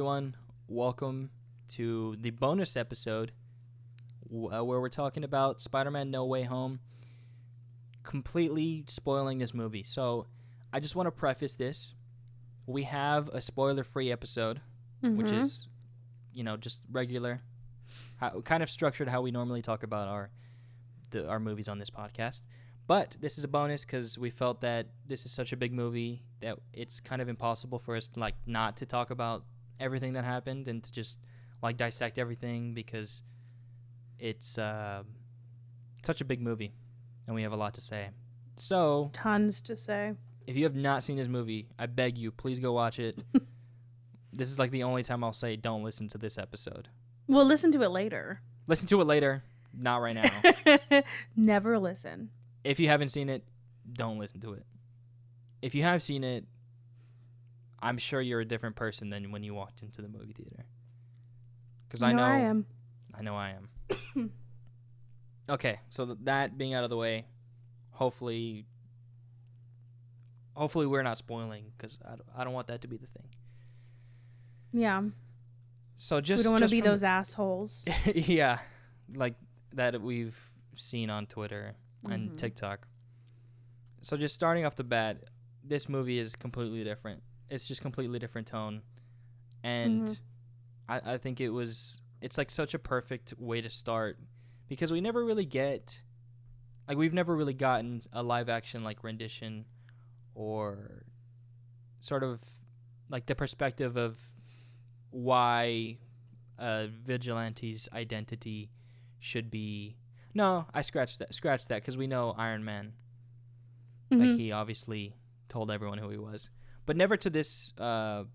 everyone. Welcome to the bonus episode where we're talking about Spider-Man No Way Home, completely spoiling this movie. So I just want to preface this. We have a spoiler-free episode, which is, just regular, kind of structured how we normally talk about our movies on this podcast. But this is a bonus because we felt that this is such a big movie that it's kind of impossible for us to, not to talk about everything that happened and to just, dissect everything because it's such a big movie and we have a lot to say. So, tons to say. If you have not seen this movie, I beg you, please go watch it. This is, the only time I'll say don't listen to this episode. We'll listen to it later. Listen to it later, not right now. Never listen. If you haven't seen it, don't listen to it. If you have seen it, I'm sure you're a different person than when you walked into the movie theater. Because I know I am. I know I am. Okay, so that being out of the way, hopefully we're not spoiling because I don't want that to be the thing. Yeah. So we don't want to be those assholes. Yeah, like that we've seen on Twitter and TikTok. So just starting off the bat, this movie is completely different. It's just completely different tone. And I think it's such a perfect way to start because we never really we've never really gotten a live action rendition or sort of the perspective of why a vigilante's identity should be. No, I scratched that because we know Iron Man. He obviously told everyone who he was, but never to this. I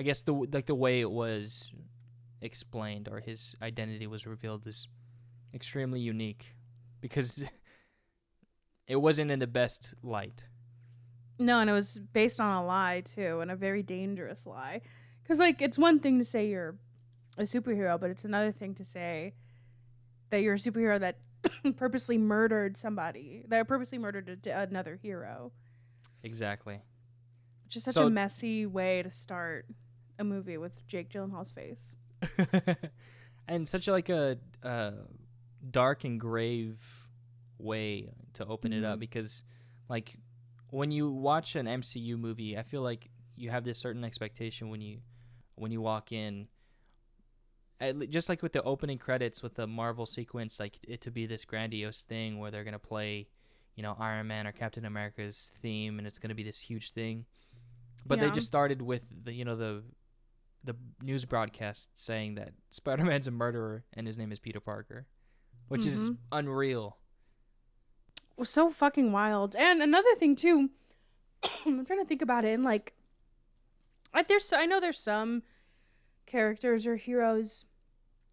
guess the way it was explained or his identity was revealed is extremely unique because it wasn't in the best light. No, and it was based on a lie too, and a very dangerous lie. Because it's one thing to say you're a superhero, but it's another thing to say that you're a superhero that purposely murdered somebody, that purposely murdered another hero. Exactly. Which is such a messy way to start a movie with Jake Gyllenhaal's face. And such a dark and grave way to open it up because, when you watch an MCU movie, I feel like you have this certain expectation when you walk in. Just like with the opening credits with the Marvel sequence, it to be this grandiose thing where they're going to play, Iron Man or Captain America's theme, and it's going to be this huge thing. But they just started with the news broadcast saying that Spider-Man's a murderer and his name is Peter Parker, which is unreal. So fucking wild. And another thing too, I'm trying to think about it, and I know there's some characters or heroes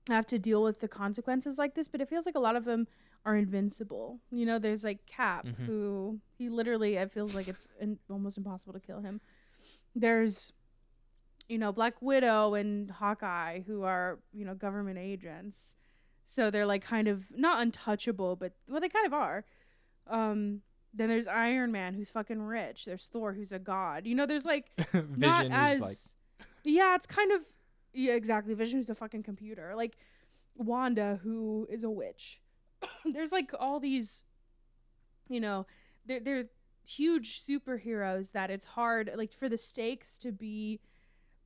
have to deal with the consequences like this, but it feels like a lot of them are invincible. There's Cap, who he literally, it feels like it's almost impossible to kill him. There's Black Widow and Hawkeye, who are government agents, so they're kind of not untouchable, but they kind of are. Then there's Iron Man, who's fucking rich. There's Thor, who's a god. There's Vision, not as yeah, it's kind of. Yeah, exactly. Vision, who's a fucking computer. Wanda, who is a witch. There's all these, they're huge superheroes that it's hard, for the stakes to be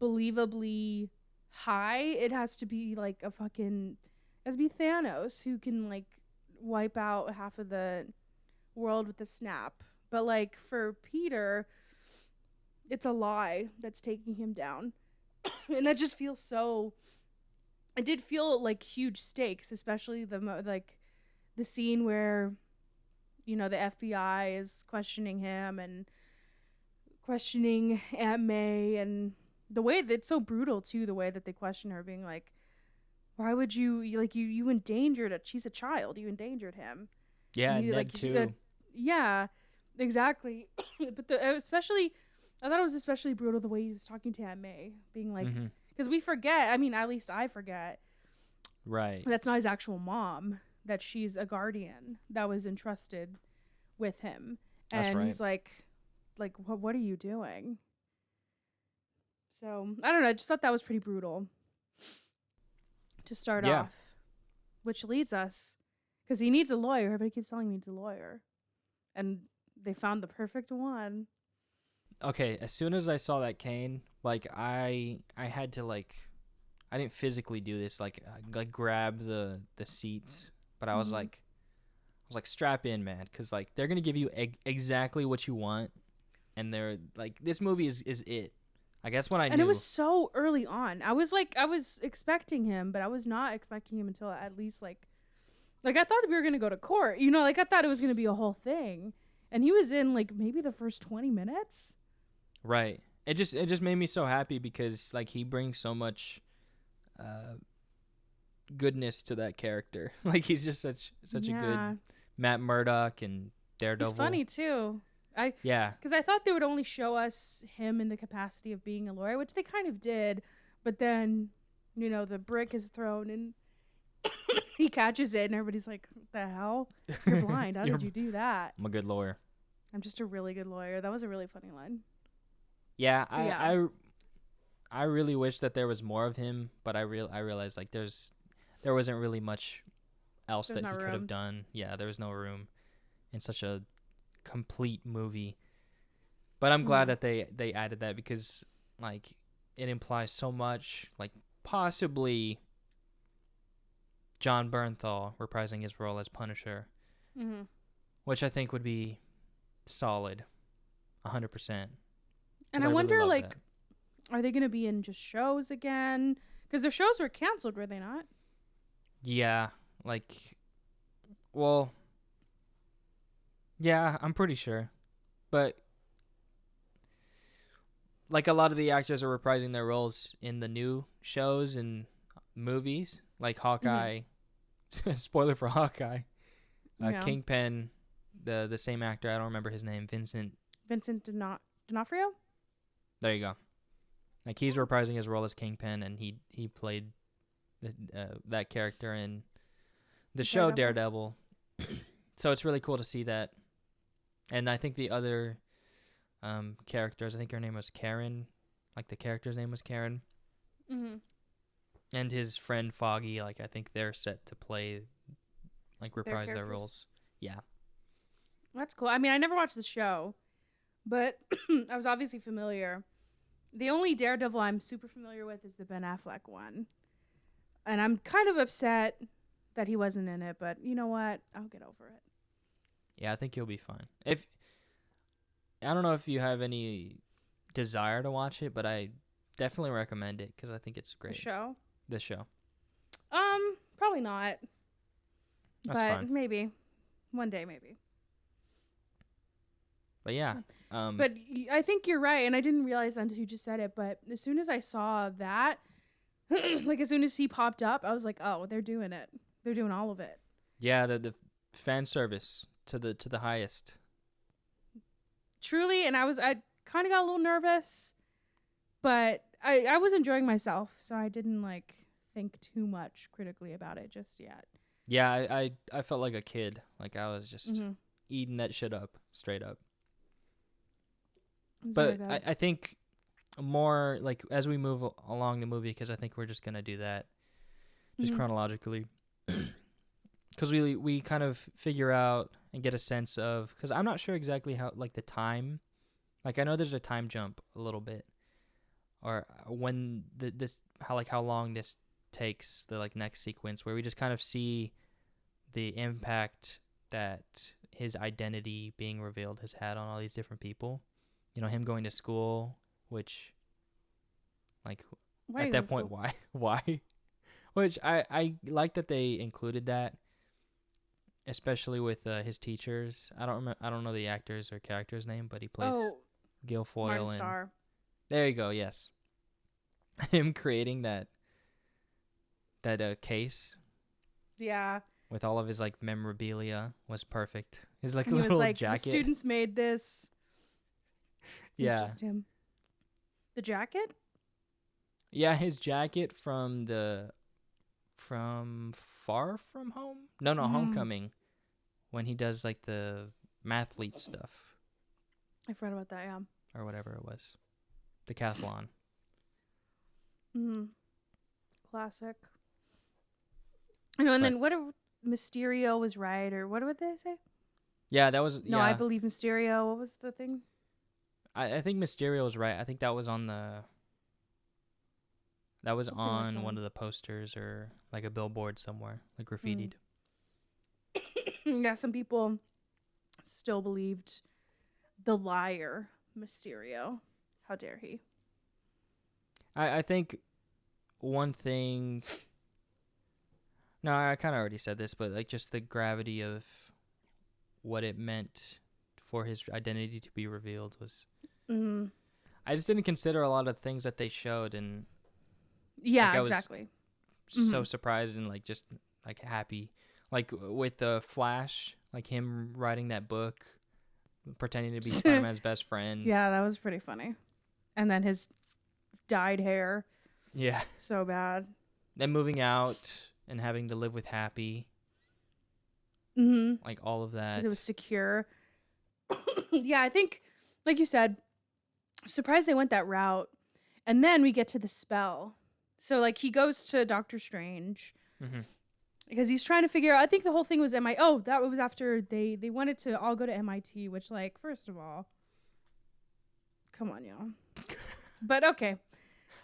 believably high. It has to be it has to be Thanos, who can wipe out half of the world with a snap. But for Peter, it's a lie that's taking him down. And that just feels so. It did feel huge stakes, especially the scene where, the FBI is questioning him and questioning Aunt May, and the way that it's so brutal too. The way that they question her, being "Why would you you endangered it? She's a child. You endangered him." Yeah, Ned too. Yeah, exactly. But especially. I thought it was especially brutal the way he was talking to Aunt May, being because we forget, at least I forget. Right. That's not his actual mom, that she's a guardian that was entrusted with him. And he's what are you doing? So I don't know. I just thought that was pretty brutal to start Yeah. off, which leads us because he needs a lawyer. Everybody keeps telling me he needs a lawyer, and they found the perfect one. Okay, as soon as I saw that cane, like I had to like I didn't physically do this like grab the seats, but I was Mhm. like strap in, man, cuz like they're going to give you exactly what you want, and they're like this movie is it. I guess when I And it knew. was so early on. I was expecting him, but I was not expecting him until at least like I thought we were gonna go to court. You know, like I thought it was gonna be a whole thing, and he was in like maybe the first 20 minutes. Right. It just made me so happy because like he brings so much uh goodness to that character. Like he's just such a good Yeah, Matt Murdock and Daredevil. he's funny too. Yeah. Because I thought they would only show us him in the capacity of being a lawyer, which they kind of did, but then you know the brick is thrown and he catches it, and everybody's like, "What the hell? You're blind. How did you do that?" I'm a good lawyer. I'm just a really good lawyer. That was a really funny line. Yeah, Yeah. I really wish that there was more of him, but I realized like there wasn't really much else There's that no he could have room. done. Yeah, there was no room in such a complete movie. But I'm glad Mhm. that they added that because like it implies so much, like possibly John Bernthal reprising his role as Punisher, Mhm. which I think would be solid, 100%. And Because I I really wonder, love like, that. are they gonna be in just shows again? Because their shows were canceled, were they not? Yeah, like, well, yeah, I'm pretty sure. But like a lot of the actors are reprising their roles in the new shows and movies, like Mhm. Hawkeye. Spoiler for Hawkeye. Yeah. Kingpin, the same actor. I don't remember his name. Vincent. Vincent D'Onofrio. There you go. Like he's reprising his role as Kingpin, and he played that character in the show Daredevil. Daredevil. So it's really cool to see that. And I think the other characters, I think her name was Karen. Like the character's name was Karen. Mhm. And his friend Foggy, like I think they're set to play, like Their reprise their characters. roles. Yeah. That's cool. I mean, I never watched the show, but I was obviously familiar. The only Daredevil I'm super familiar with is the Ben Affleck one, and I'm kind of upset that he wasn't in it. But you know what? I'll get over it. Yeah, I think you'll be fine. If I don't know if you have any desire to watch it, but I definitely recommend it because I think it's The great. show. The show. Probably not, That's but fine. maybe one day, maybe. But yeah. But I think you're right, and I didn't realize until you just said it. But as soon as I saw that, like as soon as he popped up, I was like, "Oh, they're doing it. They're doing all of it." Yeah, the fan service to the highest. Truly, and I kind of got a little nervous, but I was enjoying myself, so I didn't like think too much critically about it just yet. Yeah, I felt like a kid. Like I was just Mm-hmm. eating that shit up, straight up. It was really But good. I think more like as we move along the movie, because I think we're just gonna do that just Mm-hmm. chronologically, because we kind of figure out and get a sense of, because I'm not sure exactly how like the time, like I know there's a time jump a little bit, or when this how long this takes, the like next sequence where we just kind of see the impact that his identity being revealed has had on all these different people. You know, him going to school, which like Why are at you that going to point, school? why? Which I like that they included that, especially with his teachers. I don't know the actor's or character's name, but he plays Oh, Martin Guilfoyle, and Starr. there you go. Yes, him creating that case Yeah, with all of his like memorabilia was perfect. His like and he was little like, "The jacket. students made this." It was Yeah. just him. The jacket. Yeah, his jacket from Far From Home? No, Mm, Homecoming, when he does like the mathlete stuff I forgot about that. Yeah. or whatever it was. Decathlon. Mm-hmm. Classic. I know, and then what if Mysterio was right, or what would they say? Yeah, that was... No, yeah. I believe Mysterio. What was the thing? I think Mysterio was right. I think that was on the... That was on one of the posters or like a billboard somewhere, like graffitied. Yeah, some people still believed the liar Mysterio. How dare he? I think one thing... No, I kind of already said this, but like just the gravity of what it meant for his identity to be revealed was... I just didn't consider a lot of things that they showed, and... Yeah, like, I was exactly. so surprised and like just like happy, like with the Flash, like him writing that book, pretending to be Spider-Man's best friend. Yeah, that was pretty funny. And then his dyed hair. Yeah. So bad. Then moving out and having to live with Happy. Like all of that. It was secure. Yeah, I think, like you said, surprised they went that route. And then we get to the spell. So, like, he goes to Doctor Strange because he's trying to figure out. I think the whole thing was MIT. Oh, that was after they wanted to all go to MIT, which, like, first of all, come on, y'all. But okay,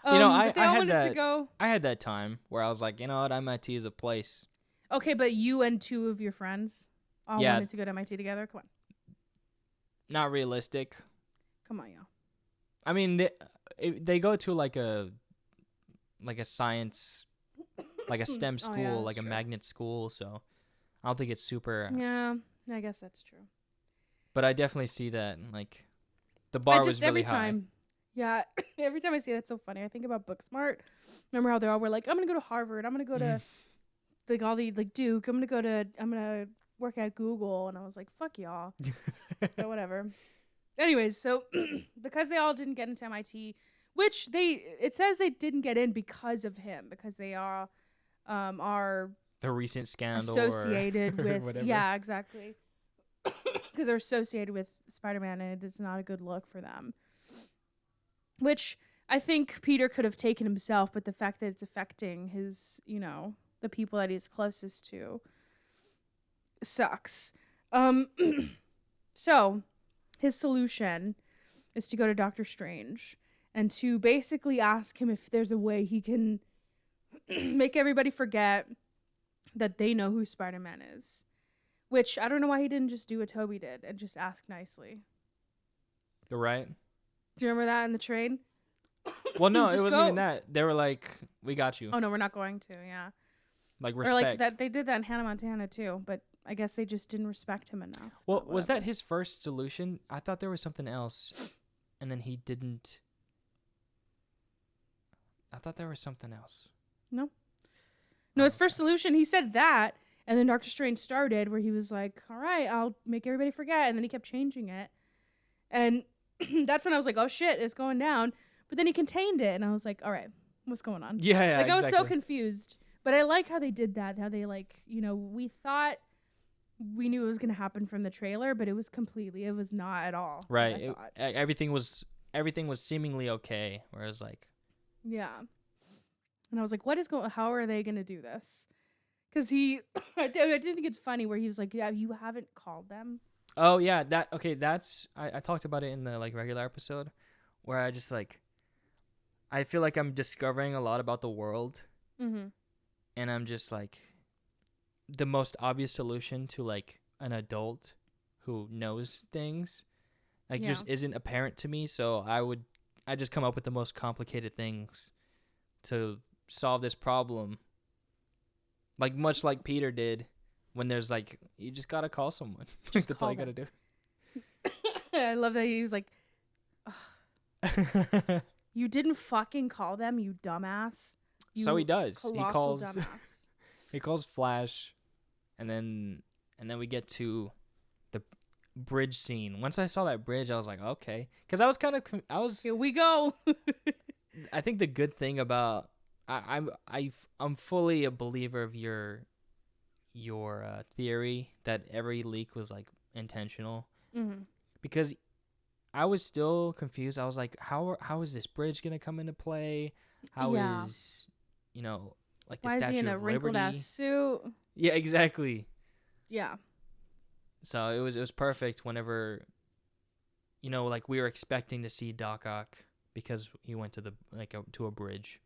you know, but they all wanted to go. I had that time where I was like, you know what, MIT is a place. Okay, but you and two of your friends all wanted to go to MIT together. Come on. Not realistic. Come on, y'all. I mean, they go to like a science, like a STEM school, like a magnet school. So I don't think it's super. Yeah, I guess that's true. But I definitely see that, like, the bar was really high. Yeah, every time I see that, it's so funny. I think about Booksmart. Remember how they all were like, I'm going to go to Harvard. I'm going to go to like all the like Duke. I'm going to work at Google. And I was like, fuck y'all. But whatever. Anyways, so because they all didn't get into MIT, which it says they didn't get in because of him, because they are the recent scandal associated with whatever. Yeah, exactly. Because they're associated with Spider-Man, and it's not a good look for them. Which I think Peter could have taken himself, but the fact that it's affecting his, the people that he's closest to sucks. So his solution is to go to Doctor Strange and to basically ask him if there's a way he can make everybody forget that they know who Spider-Man is. Which, I don't know why he didn't just do what Toby did and just ask nicely. Right? Do you remember that in the train? Well, no, it wasn't even that. They were like, we got you. Oh, no, we're not going to, yeah. Like, respect. Or like that, they did that in Hannah Montana, too, but I guess they just didn't respect him enough. Well, was that his first solution? I thought there was something else, and then he didn't. I thought there was something else. No, his first solution, he said that, and then Doctor Strange started where he was like, all right, I'll make everybody forget, and then he kept changing it. And that's when I was like, oh, shit, it's going down. But then he contained it, and I was like, all right, what's going on? Yeah, like, I was so confused. But I like how they did that, how they, like, we thought we knew it was going to happen from the trailer, but it was not at all. Right. Everything was seemingly okay, whereas, like... Yeah. And I was like, how are they going to do this? Because I did think it's funny where he was like, yeah, you haven't called them. Oh, yeah, I talked about it in the, like, regular episode, where I just, like, I feel like I'm discovering a lot about the world, and I'm just, like, the most obvious solution to, like, an adult who knows things, like, just isn't apparent to me, so I just come up with the most complicated things to solve this problem, like, much like Peter did. When there's, like, you just gotta call someone. That's all you gotta do. I love that he was like, you didn't fucking call them, you dumbass. So he does. He calls dumbass. He calls Flash, and then we get to the bridge scene. Once I saw that bridge, I was like, okay, because I was here we go. I think the good thing about I'm fully a believer of your theory that every leak was, like, intentional, because I was still confused. I was like, how is this bridge gonna come into play? How Yeah. is, like the Why is he in Statue a of wrinkled Liberty? ass suit? Yeah, exactly. Yeah. So it was perfect whenever, like we were expecting to see Doc Ock because he went to to a bridge.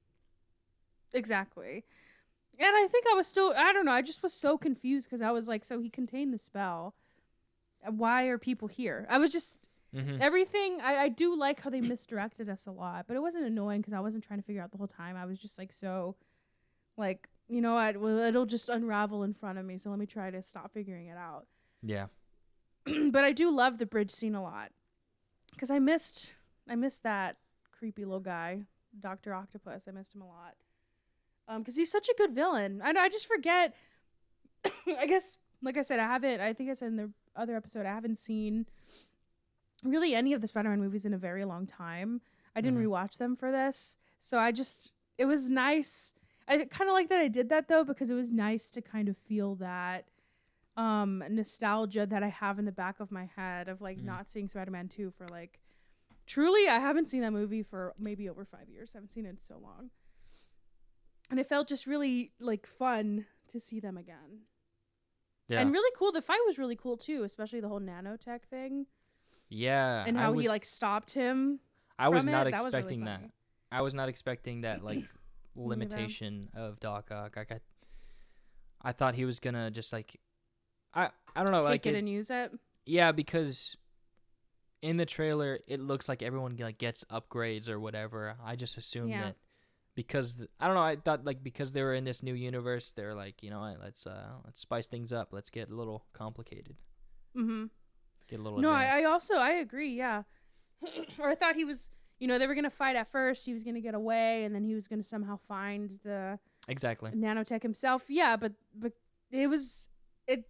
Exactly. And I think I don't know, I just was so confused because I was like, so he contained the spell. Why are people here? I was just, Mm-hmm. everything, I do like how they misdirected us a lot, but it wasn't annoying because I wasn't trying to figure out the whole time. I was just like, so, like, well, it'll just unravel in front of me, so let me try to stop figuring it out. Yeah. But I do love the bridge scene a lot because I missed that creepy little guy, Dr. Octopus. I missed him a lot. Because he's such a good villain. I just forget. I guess, like I said, I think I said in the other episode, I haven't seen really any of the Spider-Man movies in a very long time. I didn't rewatch them for this. So it was nice. I kind of like that I did that though, because it was nice to kind of feel that nostalgia that I have in the back of my head of like not seeing Spider-Man 2 for like, truly, I haven't seen that movie for maybe over 5 years. I haven't seen it in so long. And it felt just really like fun to see them again. Yeah. And really cool. The fight was really cool too, especially the whole nanotech thing. Yeah. And how he like stopped him. I was not expecting that. I was not expecting that like limitation of Doc Ock. Like I thought he was gonna just like I don't know, take it and use it. Yeah, because in the trailer it looks like everyone like gets upgrades or whatever. I just assumed that because I don't know, I thought like because they were in this new universe, they're like, let's spice things up. Let's get a little complicated. Mm-hmm. Get a little advanced. I agree, yeah. Or I thought he was, they were going to fight at first, he was going to get away, and then he was going to somehow find the nanotech himself. Yeah, but it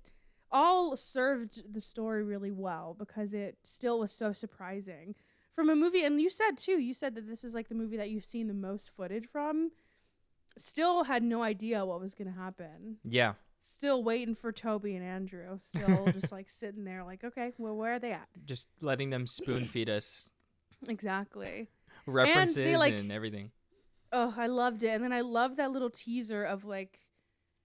all served the story really well because it still was so surprising. From a movie, and you said that this is like the movie that you've seen the most footage from. Still had no idea what was going to happen. Yeah. Still waiting for Toby and Andrew. Still just like sitting there like, okay, well, where are they at? Just letting them spoon feed us. Exactly. References and everything. Oh, I loved it. And then I loved that little teaser of like,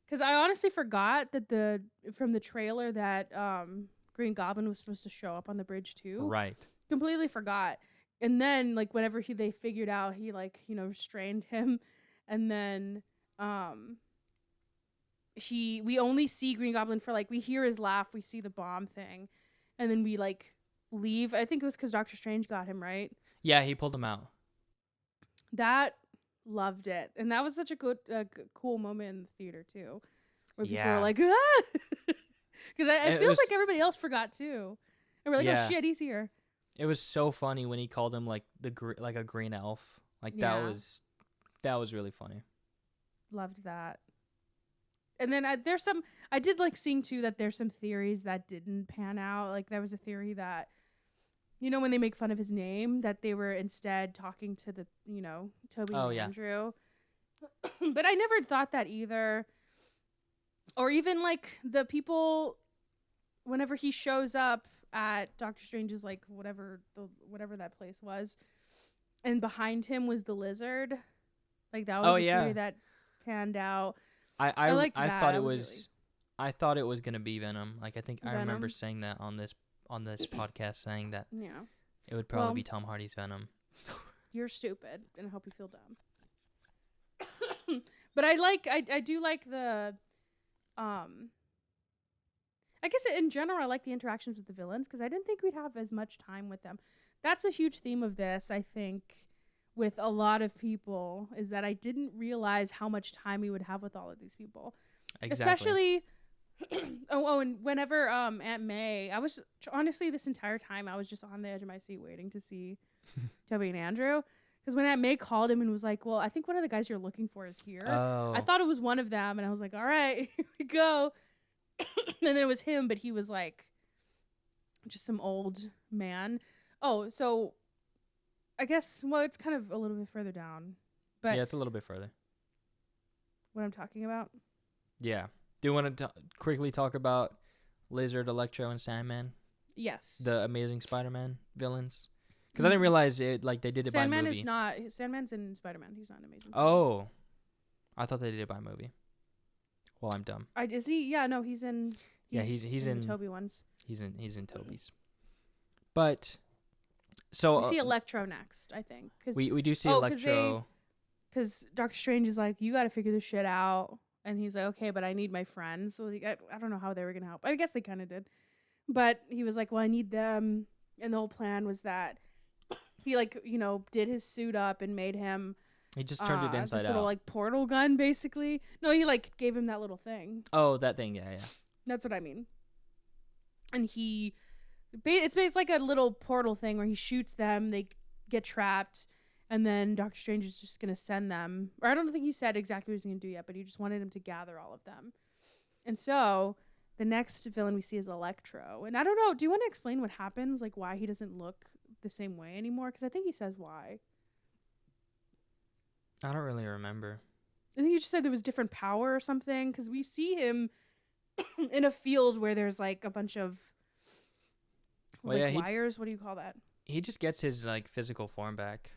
because I honestly forgot that from the trailer that Green Goblin was supposed to show up on the bridge too. Right. Completely forgot. And then like whenever they figured out, he like, restrained him, and then we only see Green Goblin for like, we hear his laugh, we see the bomb thing, and then we like leave. I think it was because Doctor Strange got him, right? Yeah, he pulled him out. That, loved it. And that was such a good cool moment in the theater too, where people were like, ah! Because it feels like everybody else forgot too, and we're like, oh shit, he's here. It was so funny when he called him like like a green elf. Like that was really funny. Loved that. And then I did like seeing too that there's some theories that didn't pan out. Like there was a theory that, when they make fun of his name, that they were instead talking to the, Toby and Andrew. But I never thought that either. Or even like the people, whenever he shows up at Doctor Strange's like whatever that place was, and behind him was the lizard. Like that was a theory that panned out. I liked that. I thought it was gonna be Venom. Like I think Venom. I remember saying that on this podcast, saying that it would probably be Tom Hardy's Venom. You're stupid, and I hope you feel dumb. But I do like the I guess in general, I like the interactions with the villains because I didn't think we'd have as much time with them. That's a huge theme of this, I think, with a lot of people, is that I didn't realize how much time we would have with all of these people. Exactly. Especially, and whenever Aunt May, I was, honestly, this entire time, I was just on the edge of my seat waiting to see Toby and Andrew. Because when Aunt May called him and was like, well, I think one of the guys you're looking for is here. Oh. I thought it was one of them, and I was like, all right, here we go. And then it was him, but he was like just some old man. Oh, so I guess, well, it's kind of a little bit further down. But yeah, it's a little bit further. What I'm talking about? Yeah. Do you want to quickly talk about Lizard, Electro, and Sandman? Yes. The Amazing Spider-Man villains? Because I didn't realize it. Like they did it by movie. Sandman is not. Sandman's in Spider-Man. He's not an amazing. Oh, I thought they did it by movie. Well, I'm dumb. Is he? Yeah, no, he's in. He's in the Toby ones. He's in Toby's. But so we see Electro next, I think. We do see Electro. Because Doctor Strange is like, you got to figure this shit out, and he's like, okay, but I need my friends. So like, I don't know how they were gonna help. I guess they kind of did, but he was like, well, I need them, and the whole plan was that he did his suit up and made him. He just turned it inside this out. little portal gun, basically. No, he gave him that little thing. Oh, that thing, yeah. That's what I mean. And it's like a little portal thing where he shoots them, they get trapped, and then Doctor Strange is just gonna send them. Or I don't think he said exactly what he was gonna do yet, but he just wanted him to gather all of them. And so the next villain we see is Electro. And I don't know. Do you want to explain what happens? Like why he doesn't look the same way anymore? Because I think he says why. I don't really remember. I think he just said there was different power or something. Because we see him in a field where there's a bunch of wires. What do you call that? He just gets his physical form back.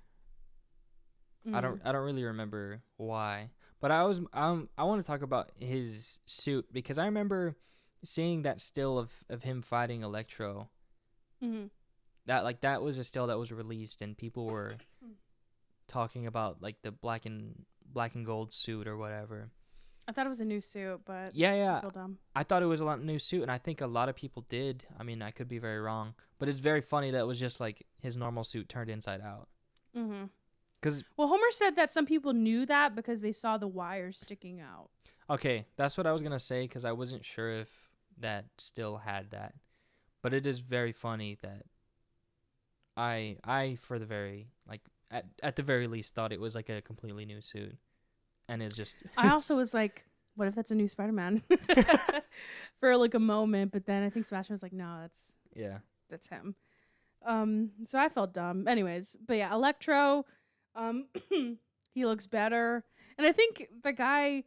Mm. I don't really remember why. But I want to talk about his suit because I remember seeing that still of him fighting Electro. Mm-hmm. That was a still that was released and people were talking about the black and gold suit or whatever. I thought it was a new suit, but yeah. I feel dumb. I thought it was a new suit, and I think a lot of people did. I mean, I could be very wrong, but it's very funny that it was just his normal suit turned inside out. Mm-hmm. Because Homer said that some people knew that because they saw the wires sticking out. Okay, that's what I was gonna say because I wasn't sure if that still had that, but it is very funny that I for the very at the very least thought it was a completely new suit, and it's just. I also was like, what if that's a new Spider-Man? For a moment, but then I think Sebastian was like, no, that's him. So I felt dumb. Anyways, but yeah, Electro. He looks better, and I think the guy,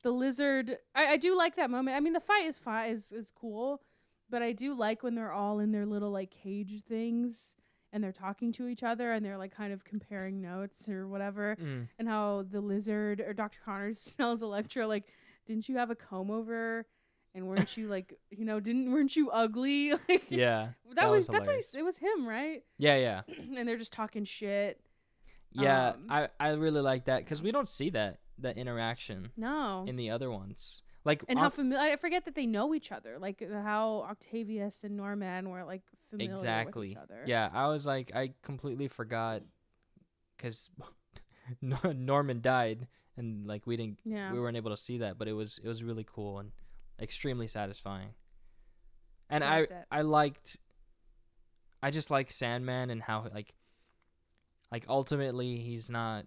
the lizard, I do like that moment. I mean, the fight is cool, but I do like when they're all in their little cage things and they're talking to each other and they're kind of comparing notes or whatever, and how the lizard or Dr. Connors tells Electro didn't you have a comb over? And weren't you weren't you ugly? Yeah, that's what it was him, right? Yeah. And they're just talking shit. Yeah, I really like that because we don't see that interaction. No. In the other ones, and how familiar. I forget that they know each other. How Octavius and Norman were familiar with each other. Yeah, I was I completely forgot because Norman died and we weren't able to see that, but it was really cool and extremely satisfying. And I just like Sandman and how ultimately he's not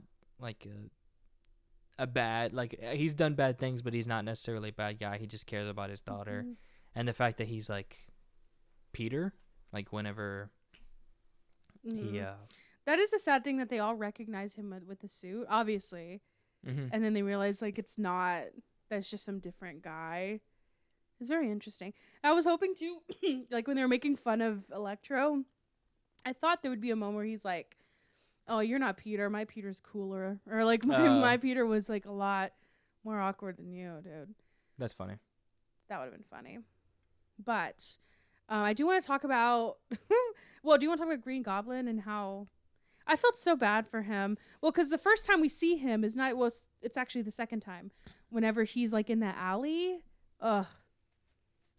a bad he's done bad things, but he's not necessarily a bad guy. He just cares about his daughter. Mm-hmm. And the fact that he's Peter whenever he that is the sad thing, that they all recognize him with the suit, obviously. Mm-hmm. And then they realize it's not, that's just some different guy. It's very interesting. I was hoping to when they were making fun of Electro, I thought there would be a moment where he's like, oh, you're not Peter. My Peter's cooler. Or my Peter was a lot more awkward than you, dude. That's funny. That would have been funny. But I do want to talk about, well, do you want to talk about Green Goblin and how I felt so bad for him? Well, because the first time we see him it's actually the second time. Whenever he's in that alley. Ugh.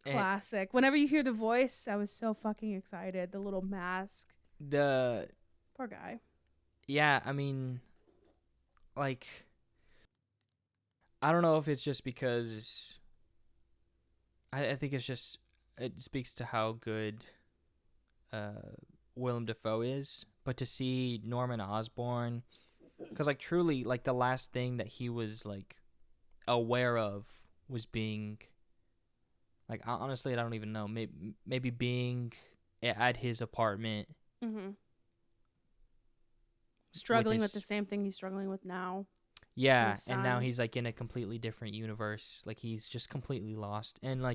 Classic. Whenever you hear the voice, I was so fucking excited. The little mask. Poor guy. Yeah, I mean, I don't know if it's just because I think it's just, it speaks to how good Willem Dafoe is, but to see Norman Osborn, because truly the last thing that he was aware of was being honestly I don't even know, maybe being at his apartment. Mm-hmm. Struggling with the same thing he's struggling with now. Yeah, and now he's in a completely different universe. He's just completely lost. And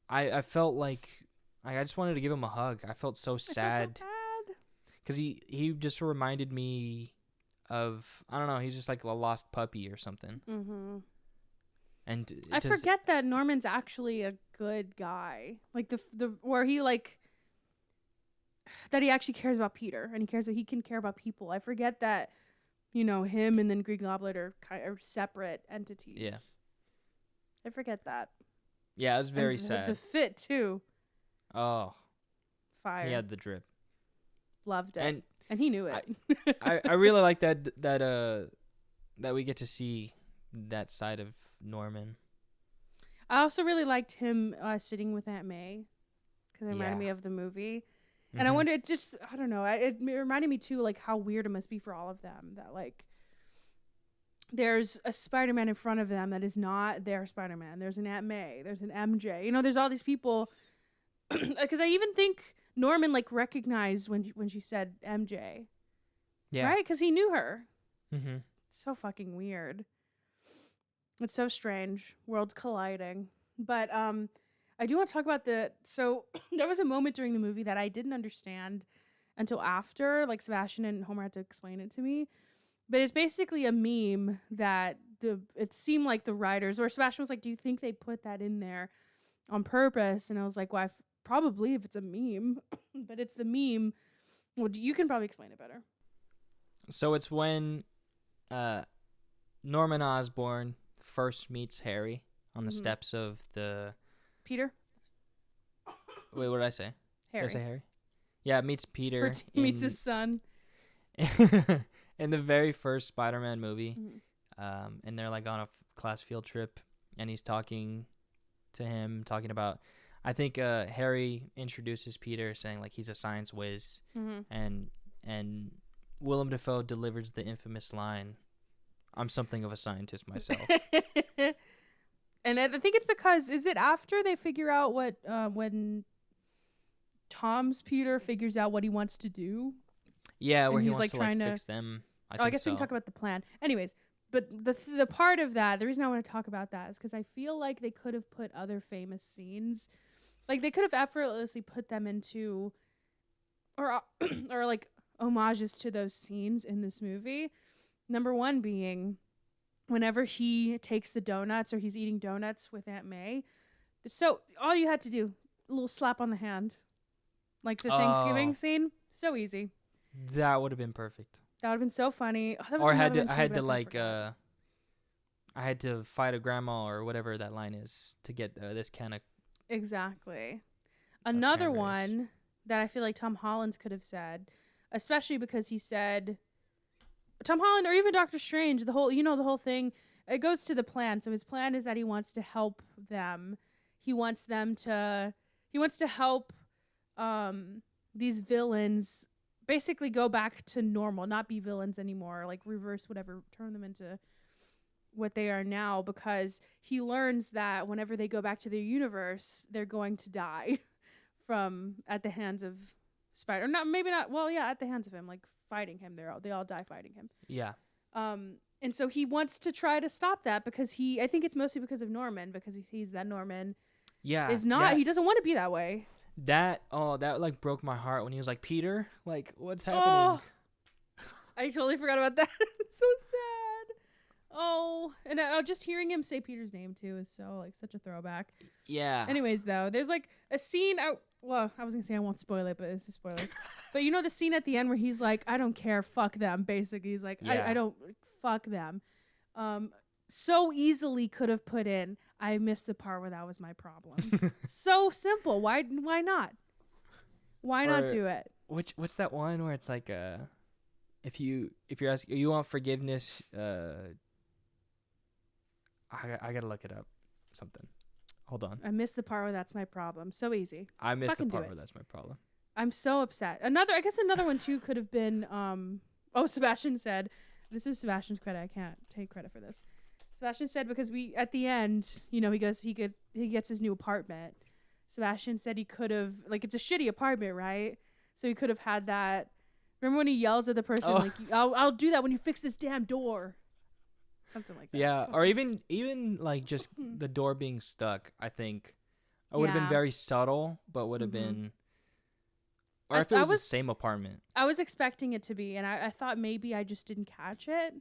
I felt I just wanted to give him a hug. I felt so sad. I felt so bad. because he just reminded me of, I don't know, he's just like a lost puppy or something. Mm-hmm. And I forget that Norman's actually a good guy. Like the where he like that he actually cares about Peter, and he cares that he can care about people. I forget that, him and then Green Goblin are separate entities. Yeah. I forget that. Yeah, it was very and sad. The fit too. Oh, fire. He had the drip. Loved it, and he knew it. I really like that we get to see that side of Norman. I also really liked him sitting with Aunt May, because it reminded me of the movie. And I wonder, I don't know, it reminded me too, like, how weird it must be for all of them that, like, there's a Spider-Man in front of them that is not their Spider-Man. There's an Aunt May. There's an MJ. There's all these people. Because I even think Norman, like, recognized when she said MJ. Yeah. Right? Because he knew her. Mm-hmm. So fucking weird. It's so strange. Worlds colliding. But I do want to talk about so there was a moment during the movie that I didn't understand until after, like, Sebastian and Homer had to explain it to me. But it's basically a meme that it seemed like the writers, or Sebastian was like, do you think they put that in there on purpose? And I was like, well, probably, if it's a meme. But it's the meme. Well, you can probably explain it better. So it's when Norman Osborn first meets Harry on the steps of the... Peter? Wait, what did I say? Harry. Did I say Harry? Yeah, meets Peter. Meets his son. In the very first Spider-Man movie. And they're like on a class field trip, and he's talking to him, talking about... I think Harry introduces Peter, saying, like, he's a science whiz. And Willem Dafoe delivers the infamous line, I'm something of a scientist myself. And I think it's because, is it after they figure out what, when Tom's Peter figures out what he wants to do? Yeah, where and he he's wants like to trying fix them. I guess we can talk about the plan. Anyways, but the part of that, the reason I want to talk about that is because I feel like they could have put other famous scenes, like they could have effortlessly put them into, or like homages to those scenes in this movie. Number one being whenever he takes the donuts, or he's eating donuts with Aunt May. So all you had to do, a little slap on the hand, like the Thanksgiving scene. So easy. That would have been perfect. That would have been so funny. Or I had to fight a grandma or whatever that line is to get this can of... Exactly. Another one that I feel like Tom Holland could have said, especially because he said, Tom Holland or even Doctor Strange, the whole thing, it goes to the plan. So his plan is that he wants to help them. He wants to help these villains basically go back to normal, not be villains anymore, like reverse whatever, turn them into what they are now, because he learns that whenever they go back to their universe, they're going to die at the hands of Spider. At the hands of him, like fighting him. They all die fighting him. Yeah. And so he wants to try to stop that because I think it's mostly because of Norman, because he sees that Norman is not, he doesn't want to be that way. That like broke my heart when he was like, Peter, like, what's happening? I totally forgot about that. It's so sad. Oh, and just hearing him say Peter's name too is so like such a throwback. Yeah. Anyways, though, there's like a scene I was gonna say I won't spoil it, but it's a spoiler. But you know the scene at the end where he's like, I don't care, fuck them, basically. He's like, I don't, fuck them. So easily could have put in, I missed the part where that was my problem. So simple. Why not? Why not do it? What's that one where it's like if you're asking, you want forgiveness, I gotta look it up. Something. Hold on. I missed the part where that's my problem. So easy. I missed the part where that's my problem. I'm so upset. Another one too could have been Sebastian said, this is Sebastian's credit. I can't take credit for this. Sebastian said, because at the end, he gets his new apartment. Sebastian said he could have, like, it's a shitty apartment, right? So he could have had that. Remember when he yells at the person, like, I'll do that when you fix this damn door. Something like that. Yeah, or even like just the door being stuck, I think. It would have been very subtle, but would have been... Or if it was the same apartment. I was expecting it to be, and I thought maybe I just didn't catch it,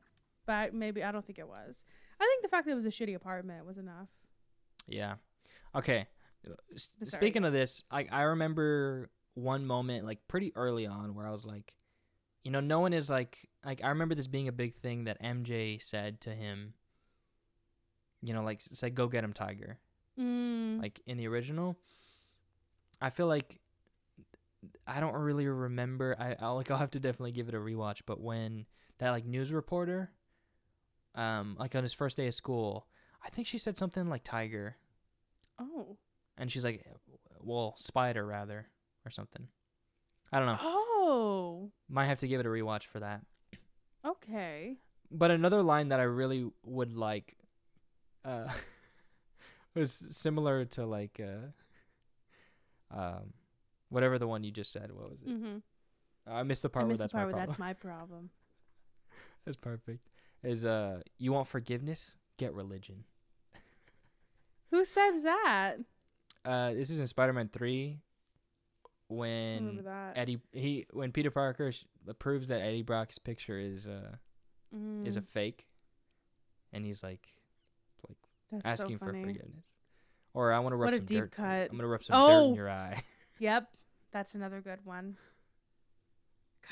but maybe I don't think it was. I think the fact that it was a shitty apartment was enough. Yeah. Okay. Speaking of this, I remember one moment like pretty early on where I was like, you know, no one is like I remember this being a big thing that MJ said to him. You know, like said, "Go get him, Tiger." Like in the original, I feel like I don't really remember. I'll have to definitely give it a rewatch. But when that like news reporter, like on his first day of school, I think she said something like Tiger. Oh. And she's like, well, Spider rather, or something. I don't know. Oh. Might have to give it a rewatch for that. Okay. But another line that I really would like, was similar to like, whatever the one you just said. What was it? Mm-hmm. I missed the part where that's my problem. That's my problem. That's perfect. Is you want forgiveness? Get religion. Who says that? This is in Spider-Man 3 when when Peter Parker proves that Eddie Brock's picture is a fake, and he's like that's asking so for forgiveness. Or I want to rub some dirt. Cut. I'm gonna rub some dirt in your eye. Yep, that's another good one.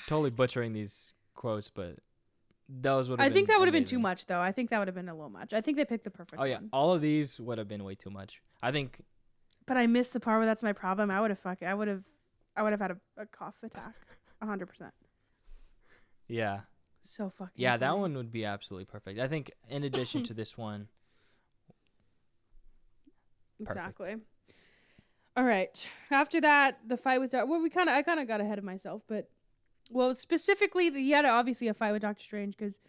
Totally butchering these quotes, but those would. I think that would have been too much, though. I think that would have been a little much. I think they picked the perfect one. Oh yeah, all of these would have been way too much. I think. But I missed the part where that's my problem. I would have had a cough attack, 100%. Yeah. So fucking. Yeah, funny. that one would be absolutely perfect. I think in addition to this one. Exactly. All right. After that, the fight with I kind of got ahead of myself, but specifically, he had obviously a fight with Doctor Strange because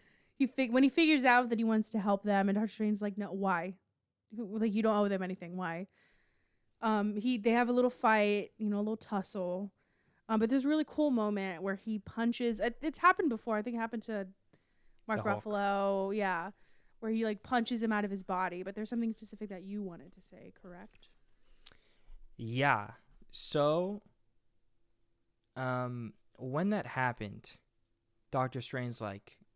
when he figures out that he wants to help them, and Doctor Strange's like, no, why? Like, you don't owe them anything. Why? They have a little fight, a little tussle. But there's a really cool moment where he punches. It's happened before. I think it happened to Mark Ruffalo. Yeah. Where he like punches him out of his body. But there's something specific that you wanted to say, correct? Yeah. So, when that happened, Doctor Strange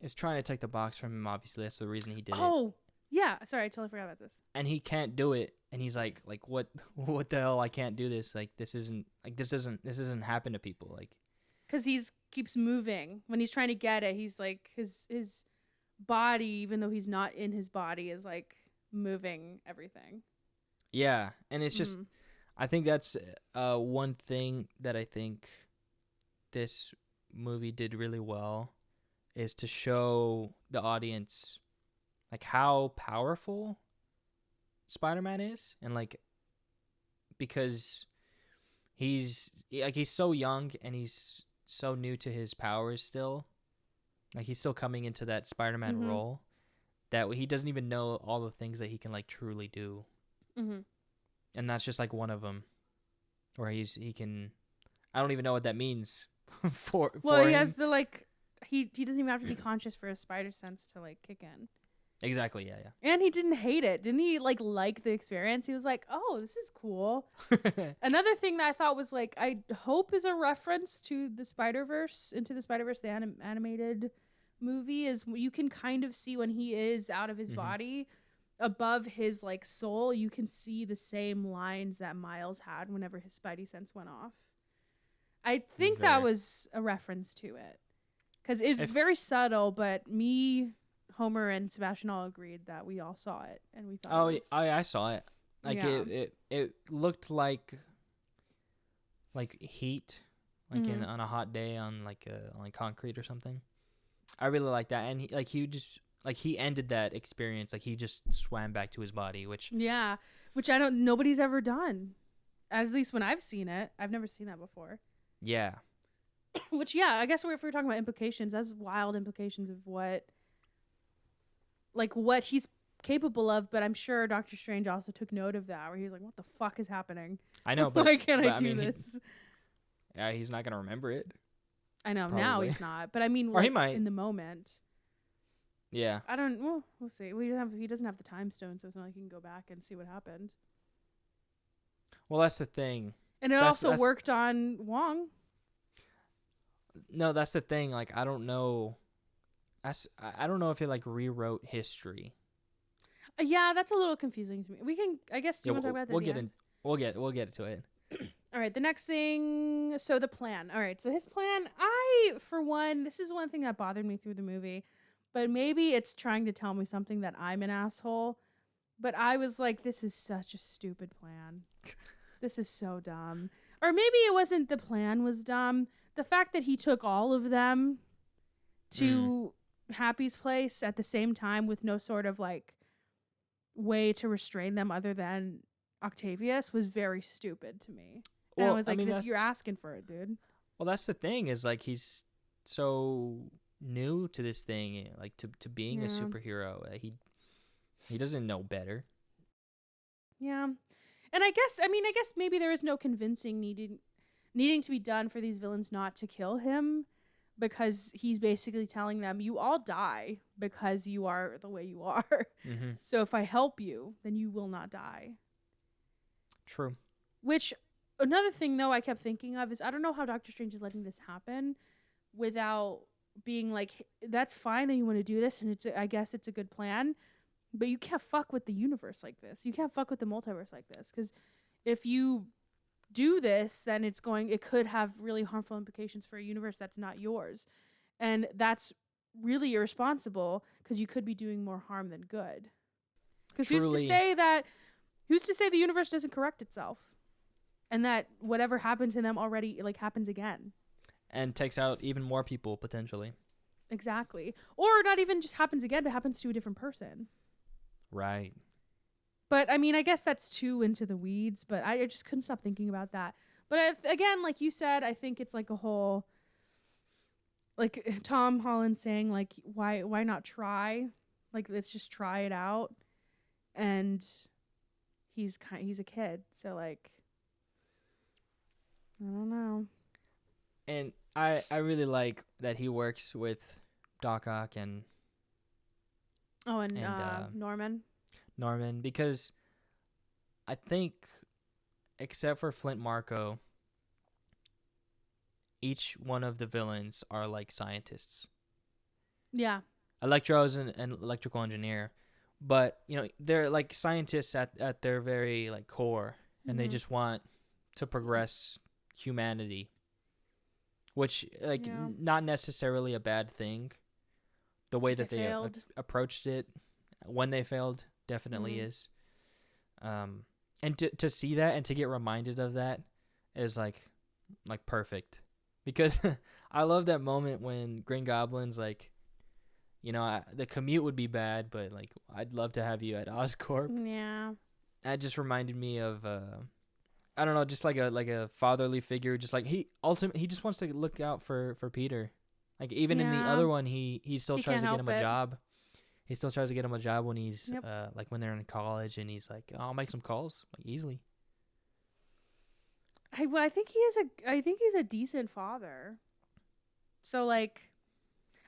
is trying to take the box from him. Obviously, that's the reason he did it. Oh, yeah. Sorry, I totally forgot about this. And he can't do it. And he's like, what the hell? I can't do this. Like, this isn't happen to people. Like, because keeps moving when he's trying to get it. He's like his body, even though he's not in his body, is like moving everything. Yeah, and it's just, I think that's one thing that I think this movie did really well is to show the audience like how powerful Spider-Man is, and like because he's so young and he's so new to his powers still, like he's still coming into that Spider-Man role, that he doesn't even know all the things that he can like truly do, and that's just like one of them, where he can, I don't even know what that means for he him. has the like he doesn't even have to be conscious for his spider sense to like kick in. Exactly, yeah. And he didn't hate it. Didn't he like the experience? He was like, oh, this is cool. Another thing that I thought was like, I hope is a reference to the Spider-Verse, Into the Spider-Verse, the animated movie, is you can kind of see when he is out of his body, above his like soul, you can see the same lines that Miles had whenever his spidey sense went off. I think that was a reference to it. Because it's very subtle, but Homer and Sebastian all agreed that we all saw it, and we thought. I saw it. Like it looked like heat, like on a hot day on concrete or something. I really like that, and he ended that experience like he just swam back to his body, which nobody's ever done, at least when I've seen it. I've never seen that before. Yeah. Which I guess if we're talking about implications, that's wild implications of what he's capable of, but I'm sure Doctor Strange also took note of that, where he's like, what the fuck is happening? I know, but why can't I do this? He's not gonna remember it. I know, probably. Now he's not, but I mean, or he might in the moment. Yeah. We'll see. He doesn't have the time stone, so it's not like he can go back and see what happened. Well, that's the thing. And it also worked on Wong. No, that's the thing. Like, I don't know. I don't know if it like rewrote history. Yeah, that's a little confusing to me. We can, I guess, do you want to talk about that? We'll get to it. All right, the next thing. So the plan. All right, so his plan. For one, this is one thing that bothered me through the movie, but maybe it's trying to tell me something that I'm an asshole. But I was like, this is such a stupid plan. This is so dumb. Or maybe it wasn't the plan was dumb. The fact that he took all of them to Happy's place at the same time with no sort of like way to restrain them other than Octavius was very stupid to me. And I was like, you're asking for it, dude. Well, that's the thing is like he's so new to this thing, like to being a superhero. He doesn't know better. Yeah. And I guess maybe there is no convincing needing to be done for these villains not to kill him, because he's basically telling them, you all die because you are the way you are. Mm-hmm. So if I help you, then you will not die. True. Which, another thing, though, I kept thinking of is I don't know how Doctor Strange is letting this happen without being like, that's fine that you want to do this, and I guess it's a good plan, but you can't fuck with the universe like this. You can't fuck with the multiverse like this, because if you do this, then it could have really harmful implications for a universe that's not yours, and that's really irresponsible, because you could be doing more harm than good. Because who's to say the universe doesn't correct itself, and that whatever happened to them already like happens again, and takes out even more people potentially. Exactly. Or not even just happens again, but happens to a different person. Right. But I mean, I guess that's too into the weeds, but I just couldn't stop thinking about that. But again, like you said, I think it's like a whole, like Tom Holland saying, like, why not try? Like, let's just try it out. And he's a kid, so like, I don't know. And I really like that he works with Doc Ock and Norman, because I think, except for Flint Marko, each one of the villains are like scientists. Yeah. Electro is an electrical engineer, but you know they're like scientists at their very like core, and they just want to progress humanity, which like not necessarily a bad thing. The way that they approached it when they failed definitely is, and to see that and to get reminded of that is like perfect, because I love that moment when Green Goblin's like, you know, the commute would be bad, but like I'd love to have you at Oscorp. Yeah, that just reminded me of I don't know, just like a fatherly figure, just like he just wants to look out for Peter. Like even in the other one, he still tries to get him a job. He still tries to get him a job when he's like when they're in college, and he's like, oh, I'll make some calls like easily. I think he's a decent father. So like,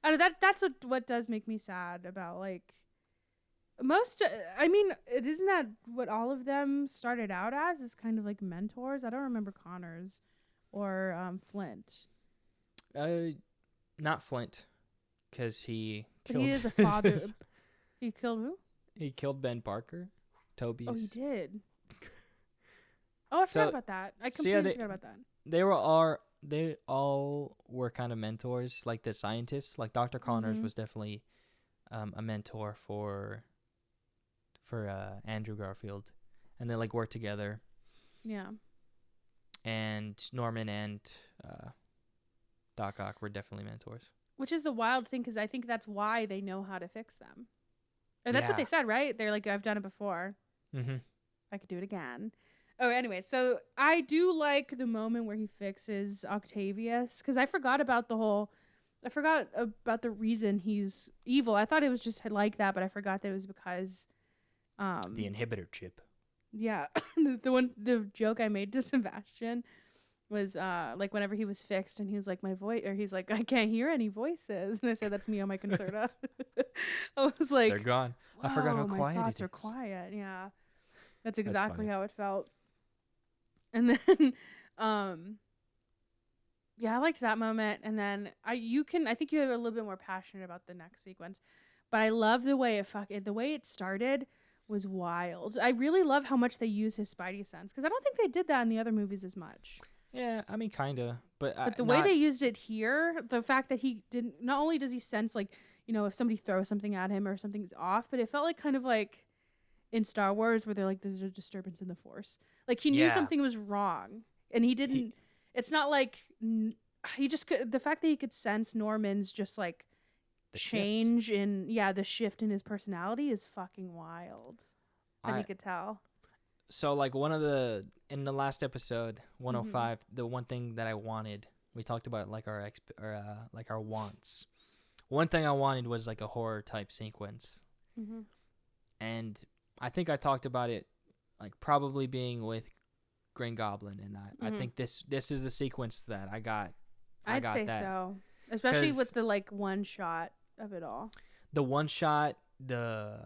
I don't know, that's what does make me sad about like most. I mean, isn't that what all of them started out as? Is kind of like mentors. I don't remember Connor's or Flint. Not Flint, because he killed. He is a father. He killed who? He killed Ben Parker, Toby's. Oh, he did. Oh, I forgot about that. I completely forgot about that. They all were kind of mentors, like the scientists. Like Dr. Connors was definitely a mentor for Andrew Garfield, and they like worked together. Yeah. And Norman and Doc Ock were definitely mentors. Which is the wild thing, because I think that's why they know how to fix them. Or that's what they said, right? They're like, I've done it before. Mm-hmm. I could do it again. Oh, anyway, so I do like the moment where he fixes Octavius, because I forgot about the reason he's evil. I thought it was just like that, but I forgot that it was because the inhibitor chip. Yeah. the joke I made to Sebastian was like whenever he was fixed and he was like, my voice, or he's like, I can't hear any voices, and I said, that's me on my concerta. I was like, they're gone. I forgot how quiet my thoughts are quiet. Yeah, that's exactly how it felt. And then Yeah, I liked that moment, and then I think you have a little bit more passionate about the next sequence, but I love the way the way it started was wild. I really love how much they use his spidey sense because I don't think they did that in the other movies as much. Yeah, I mean, kinda, but But the way they used it here, the fact that he didn't, not only does he sense like, you know, if somebody throws something at him or something's off, but it felt like kind of like in Star Wars where they're like, there's a disturbance in the Force. Like he knew something was wrong, and he didn't. It's not like he just could. The fact that he could sense Norman's just like change in the shift in his personality is fucking wild. And he could tell. So like in the last episode 105, the one thing that I wanted, we talked about like our wants. One thing I wanted was like a horror type sequence, and I think I talked about it like probably being with Green Goblin, and I think this is the sequence that I got. I'd say so, especially with the like one shot of it all. The one shot, there's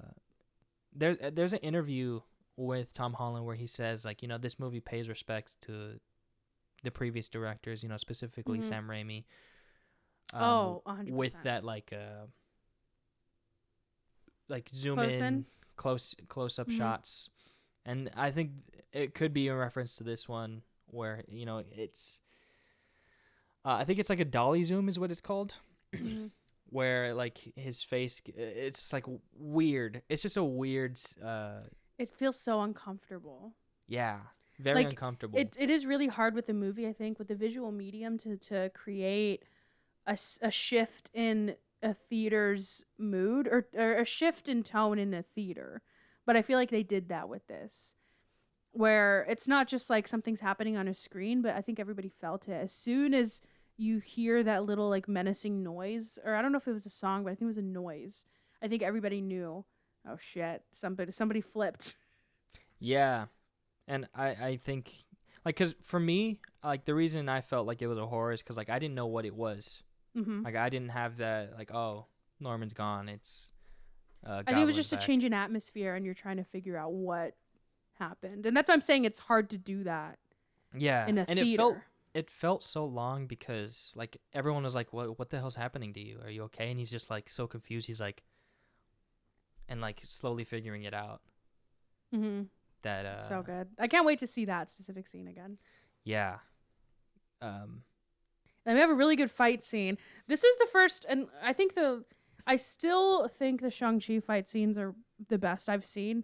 an interview with Tom Holland where he says like, you know, this movie pays respects to the previous directors, you know, specifically Sam Raimi. 100%. With that like zoom in close up shots, and I think it could be a reference to this one where, you know, it's I think it's like a dolly zoom is what it's called. Where like his face, it's like weird. It's just a weird. It feels so uncomfortable. Yeah, very uncomfortable. It is really hard with the movie, I think, with the visual medium to create a shift in a theater's mood or a shift in tone in a theater. But I feel like they did that with this, where it's not just like something's happening on a screen, but I think everybody felt it. As soon as you hear that little like menacing noise, or I don't know if it was a song, but I think it was a noise, I think everybody knew, oh shit, somebody flipped. Yeah. And I think like, cause for me, like the reason I felt like it was a horror is cause like I didn't know what it was. Like I didn't have that like, oh, Norman's gone. It's I think it was just a change in atmosphere, and you're trying to figure out what happened, and that's why I'm saying it's hard to do that. Yeah, in a theater. It felt so long because like everyone was like, what the hell's happening to you? Are you okay? And he's just like so confused. He's like, and like slowly figuring it out. That so good. I can't wait to see that specific scene again. Yeah. And we have a really good fight scene. This is the first, and I still think the Shang-Chi fight scenes are the best I've seen,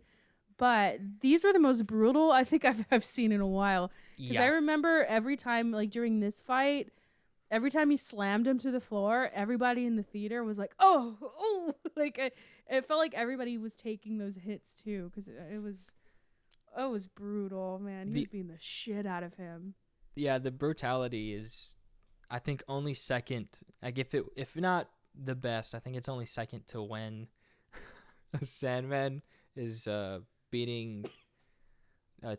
but these were the most brutal I think I've seen in a while. Because I remember every time, like during this fight, every time he slammed him to the floor, everybody in the theater was like, oh, like it felt like everybody was taking those hits too, because it was brutal, man. He was beating the shit out of him. Yeah, the brutality is, I think, only second. Like if not the best, I think it's only second to when Sandman is beating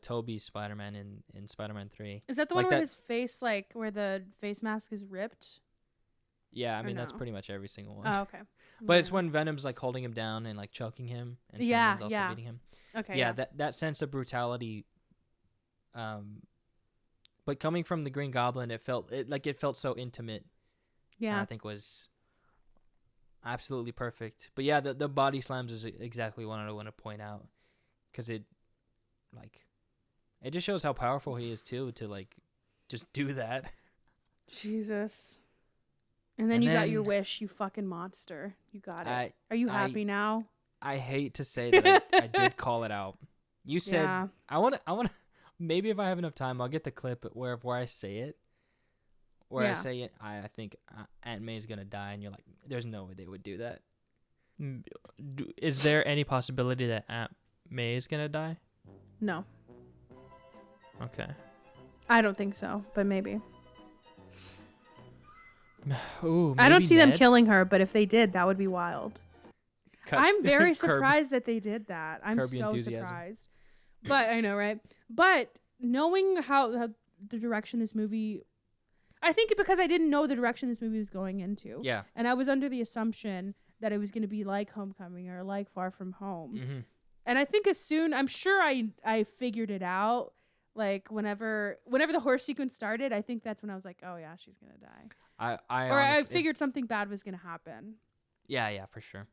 Toby's Spider-Man in Spider-Man 3. Is that the one where his face, like where the face mask is ripped? Yeah, I mean that's pretty much every single one. Oh, okay. But it's when Venom's like holding him down and like choking him, and Sandman's also beating him. Okay. Yeah, that sense of brutality. But coming from the Green Goblin, it felt so intimate. Yeah, I think was absolutely perfect. But yeah, the body slams is exactly what I want to point out, because it just shows how powerful he is too, to like just do that. Jesus. And then you got your wish, you fucking monster. You got it. Are you happy now? I hate to say that I did call it out. You said I want to. Maybe if I have enough time, I'll get the clip where I say it. Where I say it, I think Aunt May's gonna die, and you're like, "There's no way they would do that." Is there any possibility that Aunt May is gonna die? No. Okay. I don't think so, but maybe. Ooh, I don't see them killing her, but if they did, that would be wild. I'm very surprised that they did that. I'm so surprised. But I know, right? But knowing how the direction this movie, I think because I didn't know the direction this movie was going into. Yeah. And I was under the assumption that it was going to be like Homecoming or like Far From Home. Mm-hmm. And I think I'm sure I figured it out Like whenever the horse sequence started, I think that's when I was like, oh yeah, she's gonna die. I figured something bad was gonna happen. Yeah, for sure.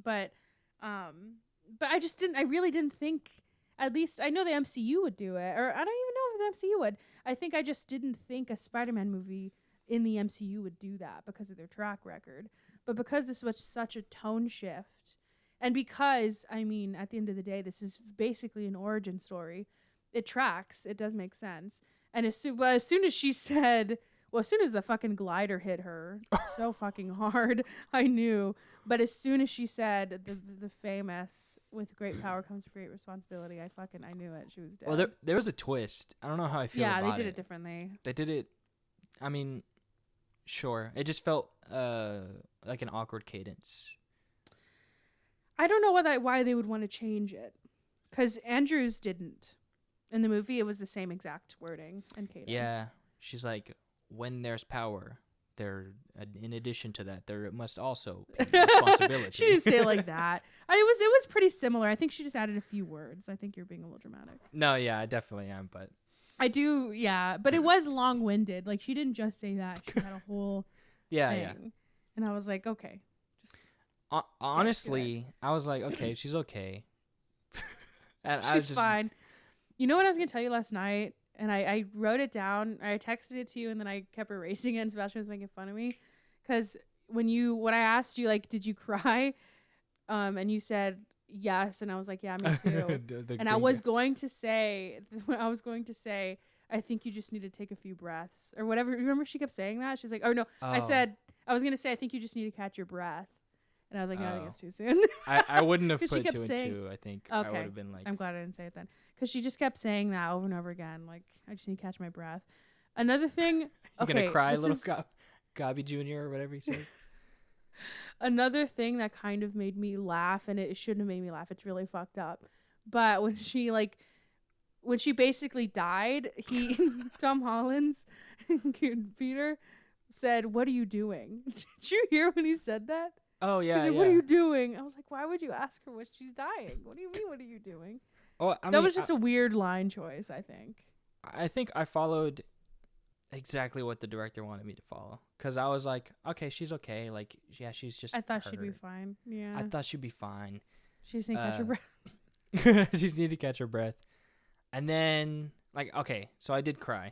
But I just didn't. I really didn't think. At least I know the MCU would do it, or I don't even know if the MCU would. I think I just didn't think a Spider-Man movie in the MCU would do that because of their track record. But because this was such a tone shift, and because I mean, at the end of the day, this is basically an origin story. It tracks. It does make sense. And as soon as she said, well, as soon as the fucking glider hit her so fucking hard, I knew. But as soon as she said the famous "with great power comes great responsibility," I knew it. She was dead. Well, there was a twist. I don't know how I feel about it. Yeah, they did it differently. They did it. I mean, sure. It just felt like an awkward cadence. I don't know why they would want to change it, because Andrews didn't. In the movie, it was the same exact wording and cadence. Yeah, she's like, when there's power, in addition to that, there must also be responsibility. She didn't say it like that. It was pretty similar. I think she just added a few words. I think you're being a little dramatic. No, yeah, I definitely am, but I do, yeah. But it was long-winded. Like, she didn't just say that. She had a whole thing. Yeah. And I was like, okay. Just honestly, I was like, okay, she's okay. And she's fine. You know what I was going to tell you last night? And I wrote it down. I texted it to you, and then I kept erasing it, and Sebastian was making fun of me. Because when I asked you, like, did you cry? And you said yes, and I was like, yeah, me too. And I was going to say, I think you just need to take a few breaths. Or whatever. Remember she kept saying that? She's like, oh, no. I was going to say, I think you just need to catch your breath. And I was like, no, I think it's too soon. I wouldn't have put two and two, I think. Okay. I would have been like... I'm glad I didn't say it then. Because she just kept saying that over and over again. Like, I just need to catch my breath. Another thing... You're going to cry, little Gobby Jr. or whatever he says? Another thing that kind of made me laugh, and it shouldn't have made me laugh. It's really fucked up. But when she basically died, Tom Holland's Peter said, "What are you doing?" Did you hear when he said that? Oh, yeah. He said, "What are you doing?" I was like, why would you ask her what she's dying? What do you mean, what are you doing? Oh, that was just a weird line choice, I think. I think I followed exactly what the director wanted me to follow. Because I was like, okay, she's okay. Like, yeah, she's just I thought she'd be fine. Yeah. I thought she'd be fine. She just need to catch her breath. She just need to catch her breath. And then, like, okay, so I did cry.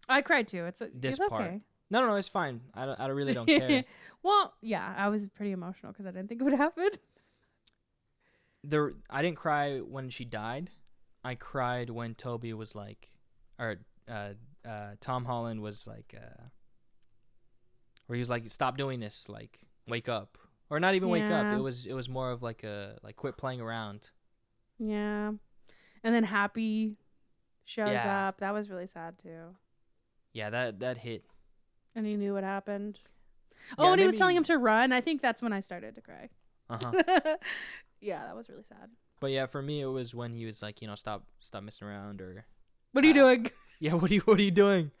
I cried too. It's part. Okay. No, it's fine. I really don't care. Well, yeah, I was pretty emotional because I didn't think it would happen. I didn't cry when she died. I cried when Toby was like, or Tom Holland was like, where he was like, stop doing this, like, wake up, or not even wake up. It was more of like quit playing around. Yeah, and then Happy shows up. That was really sad too. Yeah, that hit. And he knew what happened. Yeah, and he was telling him to run. I think that's when I started to cry. Uh-huh. Yeah, that was really sad. But yeah, for me, it was when he was like, stop messing around, or what are you doing? Yeah, what are you doing?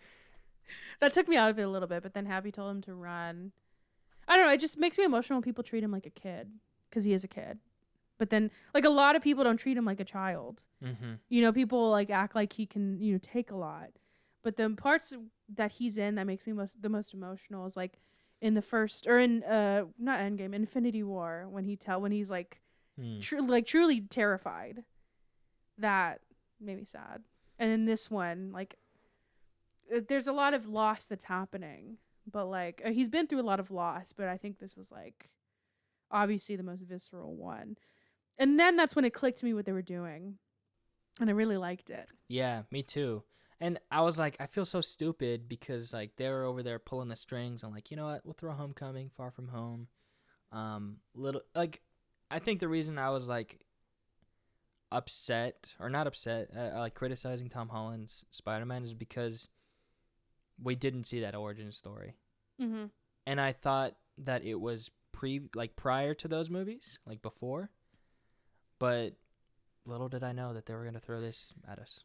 That took me out of it a little bit, but then Happy told him to run. I don't know. It just makes me emotional when people treat him like a kid, because he is a kid. But then, like, a lot of people don't treat him like a child. Mm-hmm. People like act like he can, take a lot. But the parts that he's in that makes me the most emotional is like in the first, or in not Endgame, Infinity War, when he's like truly terrified. That made me sad. And in this one, like, there's a lot of loss that's happening, but like he's been through a lot of loss, but I think this was like obviously the most visceral one. And then that's when it clicked to me what they were doing, and I really liked it. Yeah, me too. And I was like, I feel so stupid because like they were over there pulling the strings. I'm like, you know what? We'll throw Homecoming, Far From Home. I think the reason I was like upset, or not upset, like criticizing Tom Holland's Spider-Man is because we didn't see that origin story. Mm-hmm. And I thought that it was prior to those movies, like before. But little did I know that they were going to throw this at us.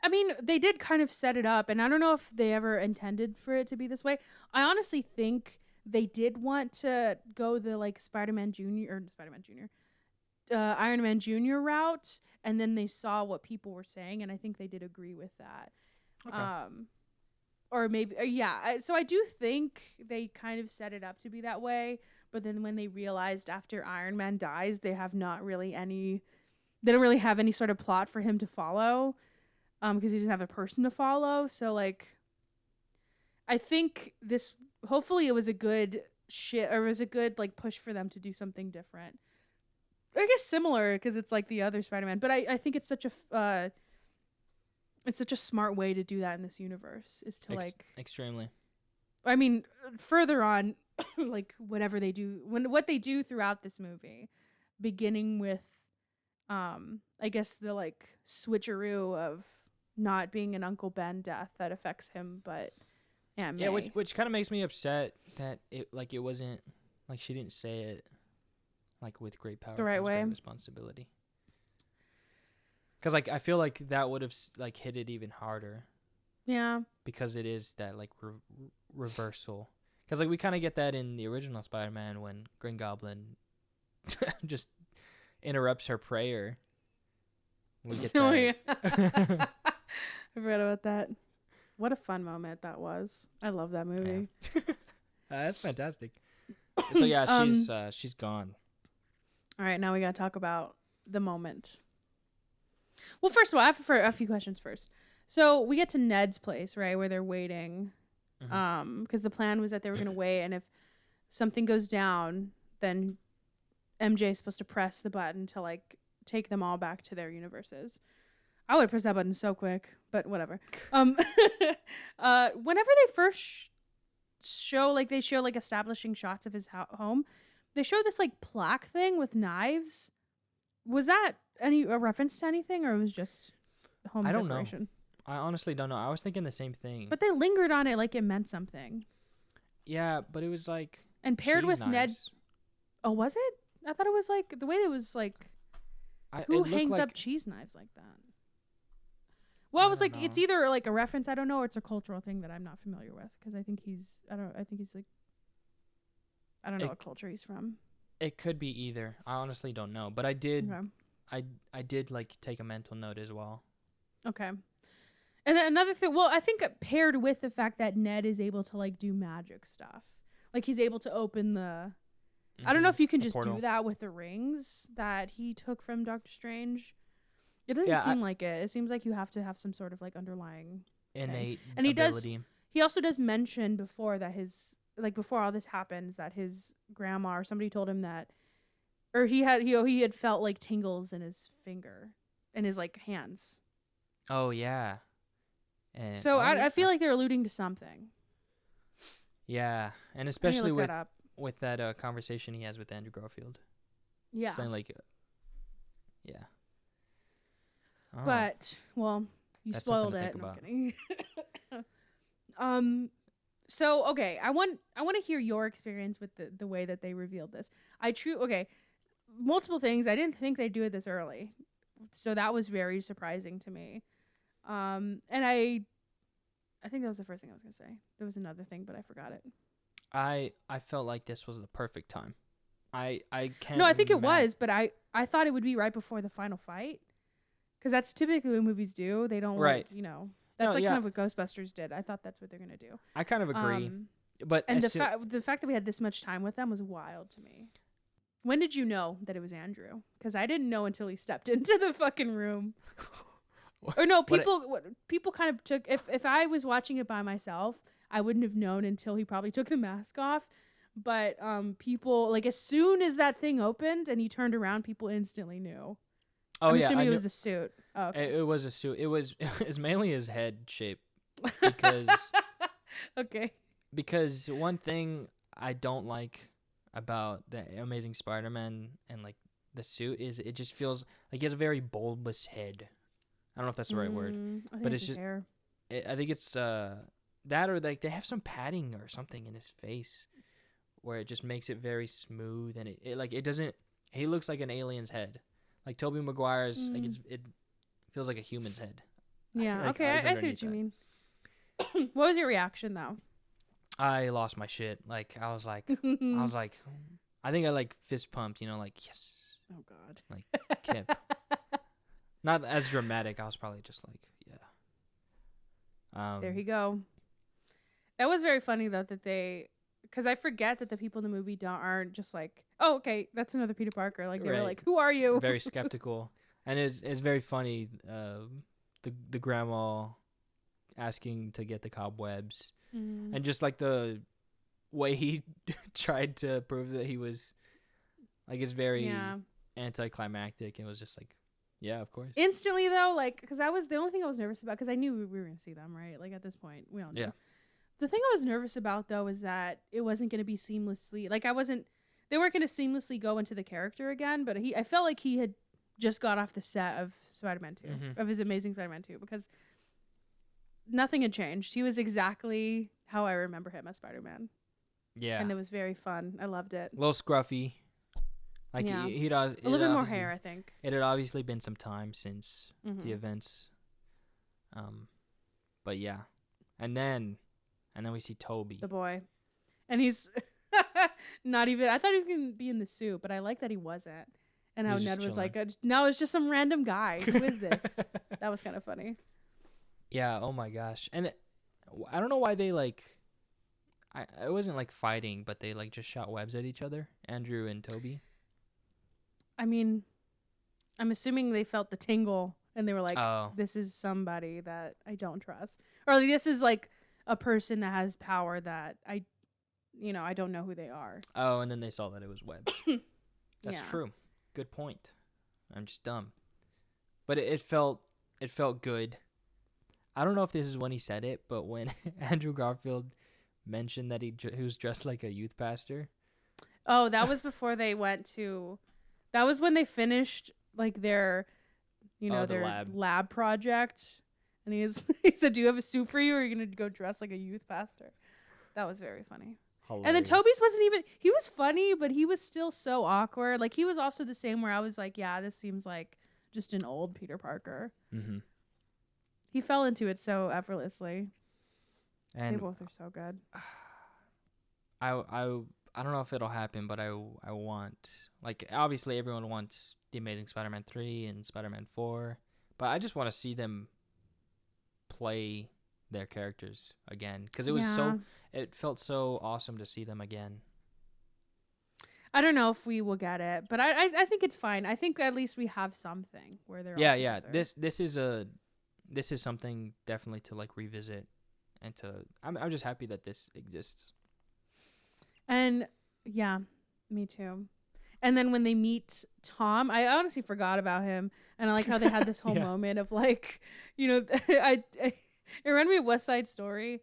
I mean, they did kind of set it up, and I don't know if they ever intended for it to be this way. I honestly think they did want to go the like Spider-Man Jr. Iron Man Jr. route, and then they saw what people were saying, and I think they did agree with that. Okay. Or maybe, yeah. So I do think they kind of set it up to be that way, but then when they realized after Iron Man dies, they have not really any, they don't really have any sort of plot for him to follow, because he doesn't have a person to follow. So like, I think this, hopefully it was a good or it was a good like push for them to do something different. I guess similar, because it's like the other Spider-Man, but I think it's such a smart way to do that in this universe, is to extremely. I mean, further on, like whatever they do, what they do throughout this movie, beginning with, I guess the like switcheroo of not being an Uncle Ben death that affects him, but Aunt May. Yeah, which kind of makes me upset that it wasn't like she didn't say it like with great power, the right way, great responsibility. Because like I feel like that would have like hit it even harder. Yeah. Because it is that like reversal. Because like we kind of get that in the original Spider-Man when Green Goblin just interrupts her prayer. We get that. Yeah. I forgot about that. What a fun moment that was. I love that movie. Yeah. That's fantastic. So yeah, she's gone. All right, now we got to talk about the moment. Well, first of all, I have a few questions first. So we get to Ned's place, right, where they're waiting. Because the plan was that they were going to wait, and if something goes down, then MJ is supposed to press the button to like take them all back to their universes. I would press that button so quick, but whatever. Whenever they first show like establishing shots of his home, they show this like plaque thing with knives. Was that a reference to anything, or it was just home decoration? Know. I honestly don't know. I was thinking the same thing. But they lingered on it like it meant something. Yeah, but it was like and paired with knives. Ned. Oh, was it? I thought it was like the way it was like. Who hangs up cheese knives like that? Well, I was like, it's either like a reference, I don't know, or it's a cultural thing that I'm not familiar with, because I think he's like, I don't know what culture he's from. It could be either. I honestly don't know, but I did, I did like take a mental note as well. Okay. And then another thing, well, I think paired with the fact that Ned is able to like do magic stuff, like he's able to open the, I don't know if you can just do that with the rings that he took from Doctor Strange. It doesn't seem like it. It seems like you have to have some sort of like underlying innate and ability. He also does mention before that before all this happens, that his grandma or somebody told him that, or he had felt like tingles in his finger, in his like hands. Oh yeah. And so I feel like they're alluding to something. Yeah, and especially with that conversation he has with Andrew Garfield. Yeah. Saying like, yeah. Oh. But well, you spoiled it. No, I'm kidding. So okay, I want to hear your experience with the way that they revealed this. Multiple things. I didn't think they'd do it this early, so that was very surprising to me. And I think that was the first thing I was gonna say. There was another thing, but I forgot it. I felt like this was the perfect time. I can't. No, I think it was, but I thought it would be right before the final fight. Because that's typically what movies do. They don't that's kind of what Ghostbusters did. I thought that's what they're gonna do. I kind of agree, but the fact that we had this much time with them was wild to me. When did you know that it was Andrew? Because I didn't know until he stepped into the fucking room. Or no, people kind of took. If I was watching it by myself, I wouldn't have known until he probably took the mask off. But people, like, as soon as that thing opened and he turned around, people instantly knew. Oh, I'm assuming it was the suit. Oh, okay. It was a suit. It was mainly his head shape. Because okay. Because one thing I don't like about the Amazing Spider-Man and like the suit is it just feels like he has a very bulbous head. I don't know if that's the right word, but it's just hair. I think it's that, or like they have some padding or something in his face where it just makes it very smooth, and it doesn't. He looks like an alien's head. Like Tobey Maguire's, like it feels like a human's head. Yeah. Okay, I see what you mean. What was your reaction though? I lost my shit. Like I was like, I think I like fist pumped. You know, like yes. Oh God. Like Kip. Not as dramatic. I was probably just like, yeah. There you go. That was very funny though that they, because I forget that the people in the movie aren't just like, oh okay, that's another Peter Parker. Like they were like, who are you? Very skeptical, and it's very funny. The grandma asking to get the cobwebs, and just like the way he tried to prove that he was, like, it's very anticlimactic. It was just like, yeah, of course. Instantly though, like, because that was the only thing I was nervous about, because I knew we were gonna see them, right? Like at this point, we all knew. Yeah. The thing I was nervous about though is that it wasn't gonna be seamlessly. Like they weren't gonna seamlessly go into the character again. But I felt like he had just got off the set of Spider-Man 2, of his Amazing Spider-Man 2, because nothing had changed. He was exactly how I remember him as Spider-Man. Yeah. And it was very fun. I loved it. A little scruffy. Like yeah. a little bit more hair, I think. It had obviously been some time since the events. But yeah. And then we see Toby. The boy. And he's not even, I thought he was going to be in the suit, but I like that he wasn't. And how Ned was like, no, it's just some random guy. Who is this? That was kind of funny. Yeah, oh my gosh. And I don't know why they like, it wasn't like fighting, but they like just shot webs at each other, Andrew and Toby. I mean, I'm assuming they felt the tingle and they were like, oh, this is somebody that I don't trust. Or like, this is like a person that has power that I don't know who they are. Oh, and then they saw that it was webs. That's true. Good point. I'm just dumb. But it felt good. I don't know if this is when he said it, but when Andrew Garfield mentioned that he was dressed like a youth pastor. Oh, that was before they went to. That was when they finished like their, their lab project, and he said, "Do you have a suit for you, or are you gonna go dress like a youth pastor?" That was very funny. Hilarious. And then Toby's wasn't even. He was funny, but he was still so awkward. Like he was also the same, where I was like, "Yeah, this seems like just an old Peter Parker." Mm-hmm. He fell into it so effortlessly. And they both are so good. I don't know if it'll happen, but I want, like, obviously everyone wants the Amazing Spider-Man 3 and Spider-Man 4, but I just want to see them play their characters again, because it was it felt so awesome to see them again. I don't know if we will get it, but I think it's fine. I think at least we have something where they're all together. This is something definitely to like revisit, and I'm just happy that this exists. And yeah, me too. And then when they meet Tom, I honestly forgot about him, and I like how they had this whole moment of like, it reminded me of West Side Story.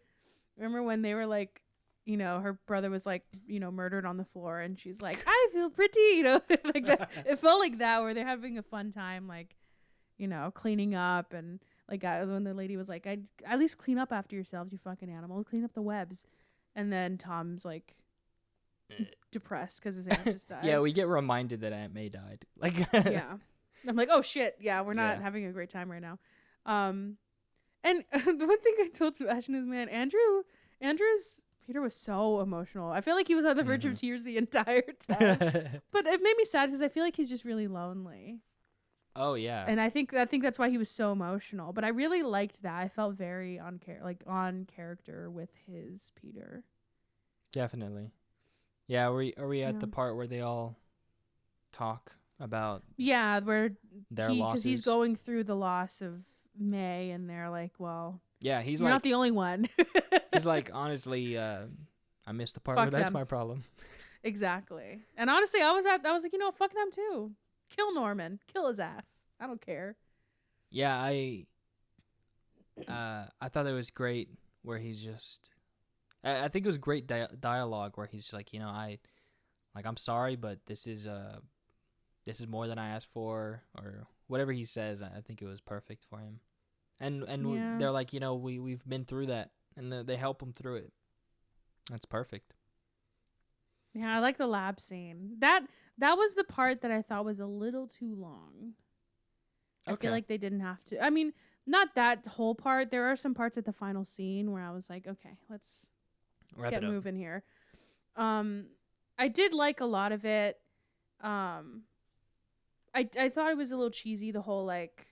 Remember when they were like, her brother was like, murdered on the floor, and she's like, I feel pretty, like that. It felt like that, where they're having a fun time, like, cleaning up, and like when the lady was like, at least clean up after yourselves, you fucking animal, clean up the webs. And then Tom's like depressed because his aunt just died. Yeah, we get reminded that Aunt May died. Like, yeah, I'm like, oh shit, yeah, we're not having a great time right now. And the one thing I told Sebastian is, man, Andrew's Peter was so emotional. I feel like he was on the verge of tears the entire time. But it made me sad because I feel like he's just really lonely. Oh yeah. And I think that's why he was so emotional. But I really liked that. I felt very on character with his Peter. Definitely. Yeah, are we at the part where they all talk about where their losses? Because he's going through the loss of May, and they're like, well, yeah, he's you're like, not the only one. He's like, honestly, I missed the part where that's my problem. Exactly. And honestly, I was like, fuck them too. Kill Norman. Kill his ass. I don't care. Yeah, I thought it was great where he's just. I think it was great dialogue where he's like, I'm sorry, but this is more than I asked for, or whatever he says. I think it was perfect for him, and they're like, we've been through that, and they help him through it. That's perfect. Yeah, I like the lab scene. That was the part that I thought was a little too long. I feel like they didn't have to. I mean, not that whole part. There are some parts at the final scene where I was like, okay, let's get moving here. I did like a lot of it. I thought it was a little cheesy, the whole like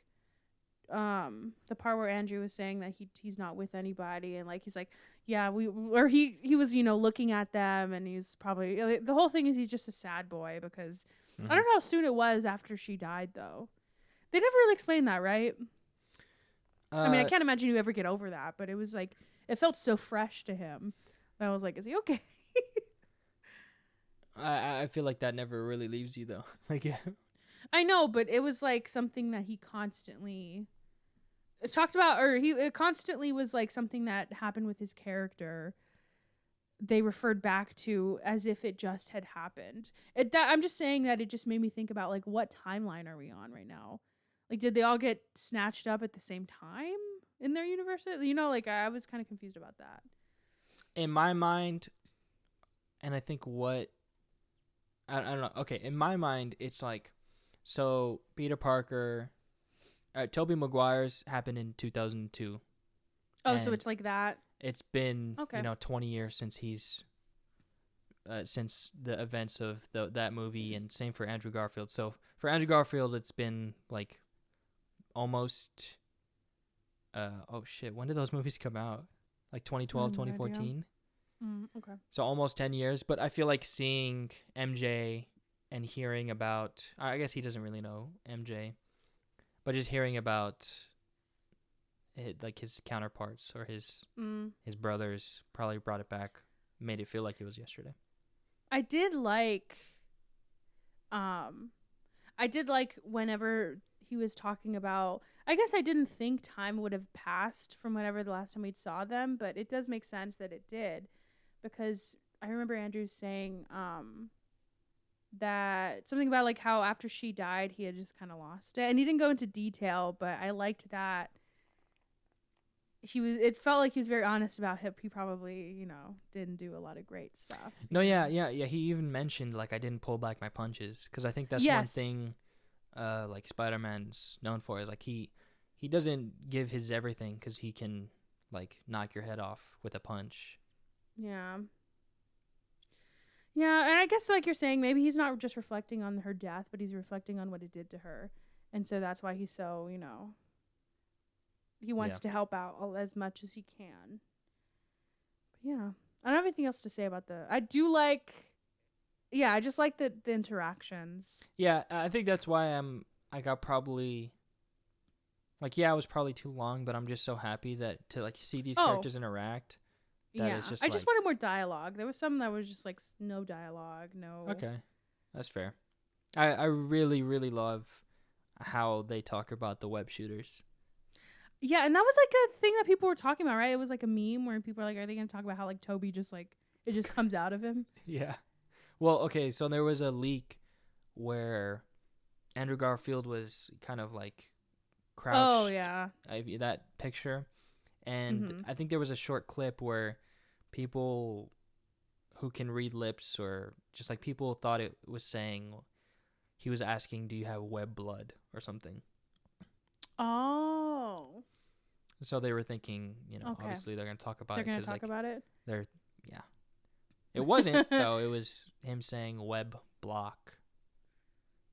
the part where Andrew was saying that he's not with anybody, and like he's like, yeah, he was, you know, looking at them, and he's probably, like, the whole thing is he's just a sad boy because I don't know how soon it was after she died though. They never really explained that, right? I mean, I can't imagine you ever get over that, but it was like it felt so fresh to him. I was like, is he okay? I feel like that never really leaves you though. Like, yeah. I know, but it was like something that he constantly talked about, or it constantly was like something that happened with his character. They referred back to as if it just had happened. I'm just saying that it just made me think about like, what timeline are we on right now? Like, did they all get snatched up at the same time in their universe? You know, like I was kind of confused about that. In my mind, and I think I don't know. Okay, in my mind, it's like, so Peter Parker, Tobey Maguire's happened in 2002. Oh, so it's like that. It's been, okay, 20 years since since the events of that movie, and same for Andrew Garfield. So for Andrew Garfield, it's been like almost, oh shit, when did those movies come out? Like 2012, 2014? Okay. So almost 10 years. But I feel like seeing MJ and hearing about, I guess he doesn't really know MJ, but just hearing about like his counterparts or his brothers probably brought it back, made it feel like it was yesterday. I did like whenever he was talking about, I guess I didn't think time would have passed from whenever the last time we saw them, but it does make sense that it did, because I remember Andrew saying that something about like how after she died he had just kind of lost it, and he didn't go into detail, but I liked that it felt like he was very honest about him. He probably, didn't do a lot of great stuff. No, yeah. He even mentioned like, I didn't pull back my punches, because I think that's one thing like Spider-Man's known for, is like he doesn't give his everything because he can like knock your head off with a punch. Yeah, and I guess like you're saying, maybe he's not just reflecting on her death, but he's reflecting on what it did to her, and so that's why he's so, he wants to help out as much as he can. But yeah, I don't have anything else to say about I do like, I just like the interactions. Yeah, I think that's why I got probably, like, it was probably too long, but I'm just so happy that to like see these characters interact. It's just, I just wanted more dialogue. There was some that was just like no dialogue, no. Okay, that's fair. I really, really love how they talk about the web shooters. Yeah, and that was like a thing that people were talking about, right? It was like a meme where people are like, are they going to talk about how like Toby just like, it just comes out of him? Yeah. Well, okay, so there was a leak where Andrew Garfield was kind of like crouched. Oh, yeah. That picture. And I think there was a short clip where people who can read lips, or just like people thought it was saying, he was asking, do you have web blood or something? Oh. So they were thinking, obviously they're going to talk about it. They're going to talk about it? Yeah. It wasn't, though. It was him saying web block.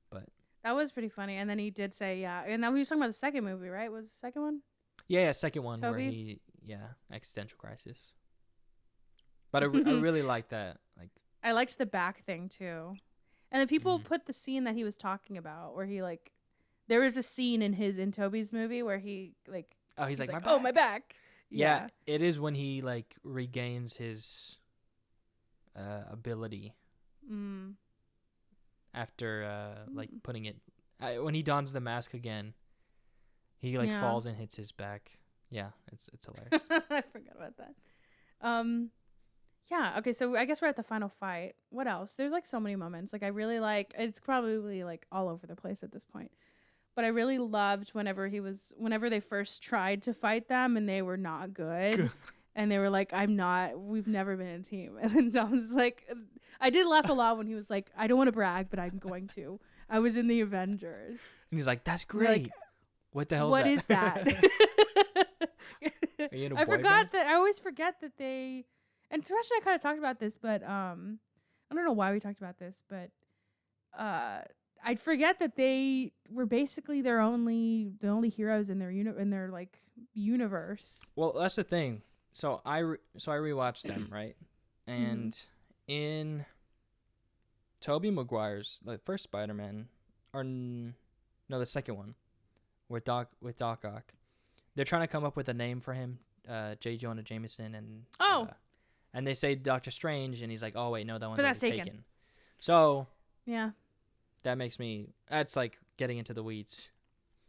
But that was pretty funny. And then he did say, and then he was talking about the second movie, right? Was the second one? Yeah, second one. Toby? Where existential crisis. But I really liked that. Like, I liked the back thing, too. And then people put the scene that he was talking about, where he, like, there was a scene in Toby's movie where he, like, he's like, my back. Oh, my back. Yeah, it is when he, like, regains his ability. After, like, putting it, when he dons the mask again, he, like, falls and hits his back. Yeah, it's hilarious. I forgot about that. Yeah, okay, so I guess we're at the final fight. What else? There's, like, so many moments. Like, I really like, it's probably, like, all over the place at this point. But I really loved whenever they first tried to fight them and they were not good. And they were like, we've never been a team. And then I was like, I did laugh a lot when he was like, I don't want to brag, but I'm going to. I was in the Avengers. And he's like, that's great. Like, what the hell is that? Are you in a I boy forgot band? that. I always forget that they, and especially I kind of talked about this, but I don't know why we talked about this, but I'd forget that they were basically the only heroes in their like universe. Well, that's the thing. So I rewatched them, right? And in Tobey Maguire's first Spider-Man, no, the second one, with Doc Ock, they're trying to come up with a name for him, J. Jonah Jameson, and they say Doctor Strange, and he's like, oh wait, no, that one's that's taken. So yeah, that's like getting into the weeds.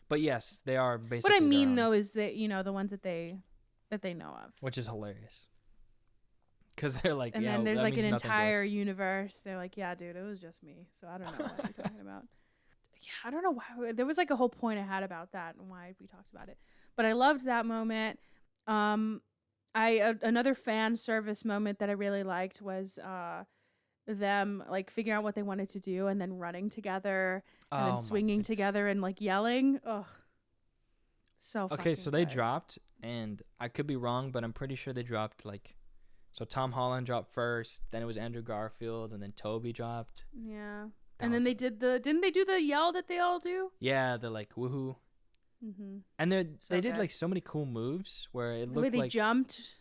But yes, they are basically. What I mean though is that the ones that they know of, which is hilarious. Because they're like, and yeah, then there's like an entire us. universe. They're like, yeah, dude, it was just me. So I don't know what you're talking about. Yeah, I don't know why. There was like a whole point I had about that and why we talked about it. But I loved that moment. Another fan service moment that I really liked was them like figuring out what they wanted to do and then running together and then swinging together and like yelling. Ugh. So okay, so they good. dropped, and I could be wrong, but I'm pretty sure they dropped like. So Tom Holland dropped first, then it was Andrew Garfield, and then Toby dropped. Yeah. And then they did didn't they do the yell that they all do? Yeah, the like woohoo. Mm-hmm. And they did like so many cool moves where it looked the way they like jumped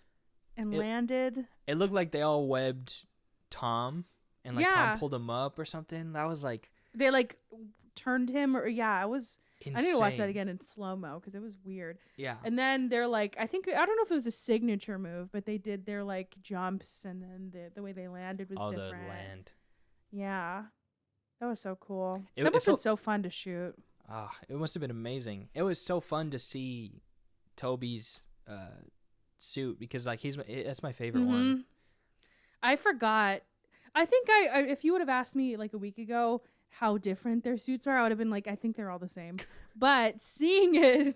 and landed. It looked like they all webbed Tom, and like Tom pulled him up or something. That was like they like turned him, or it was. Insane. I need to watch that again in slow-mo because it was weird. Yeah. And then they're like, I don't know if it was a signature move, but they did their like jumps, and then the way they landed was different. The land. Yeah. That was so cool. That must have been so fun to shoot. It must have been amazing. It was so fun to see Toby's suit because like that's my favorite one. I forgot. I think I if you would have asked me like a week ago how different their suits are, I would have been like, I think they're all the same. But seeing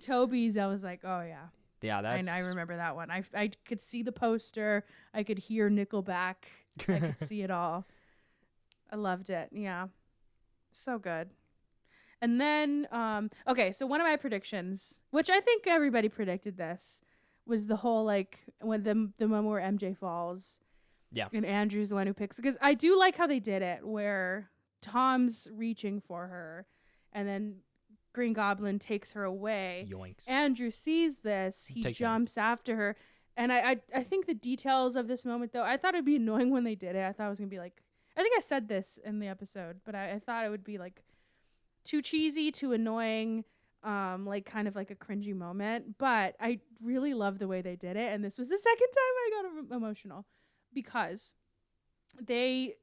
Toby's, I was like, oh yeah. Yeah, and I remember that one. I could see the poster. I could hear Nickelback. I could see it all. I loved it. Yeah. So good. And then, okay, so one of my predictions, which I think everybody predicted this, was the whole like when the moment where MJ falls. Yeah. And Andrew's the one who picks, because I do like how they did it, where Tom's reaching for her, and then Green Goblin takes her away. Yoinks. Andrew sees this. He jumps after her. And I think the details of this moment, though, I thought it'd be annoying when they did it. I thought it was going to be like, I think I said this in the episode, but I thought it would be like too cheesy, too annoying, like kind of like a cringy moment. But I really love the way they did it. And this was the second time I got emotional because the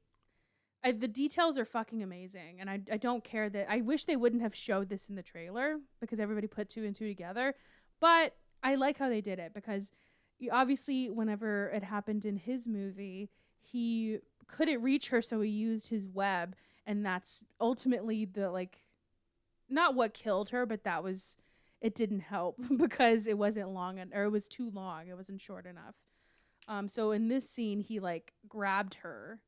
details are fucking amazing, and I don't care that I wish they wouldn't have showed this in the trailer because everybody put two and two together, but I like how they did it because obviously whenever it happened in his movie, he couldn't reach her, so he used his web, and that's ultimately the like not what killed her, but it didn't help because it wasn't long or it was too long, it wasn't short enough. So in this scene he like grabbed her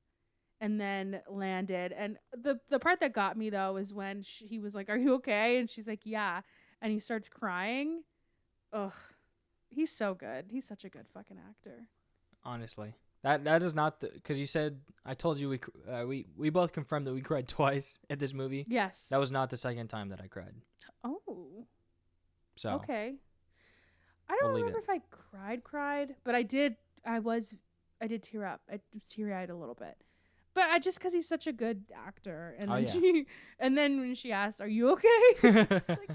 and then landed. And the part that got me, though, is when he was like, are you okay? And she's like, yeah. And he starts crying. Ugh. He's so good. He's such a good fucking actor. Honestly. That is not because you said, I told you we both confirmed that we cried twice at this movie. Yes. That was not the second time that I cried. Oh. So. Okay. I don't remember if I cried, but I did tear up. I teary-eyed a little bit. But just because he's such a good actor, and then when she asked, "Are you okay?" It's like,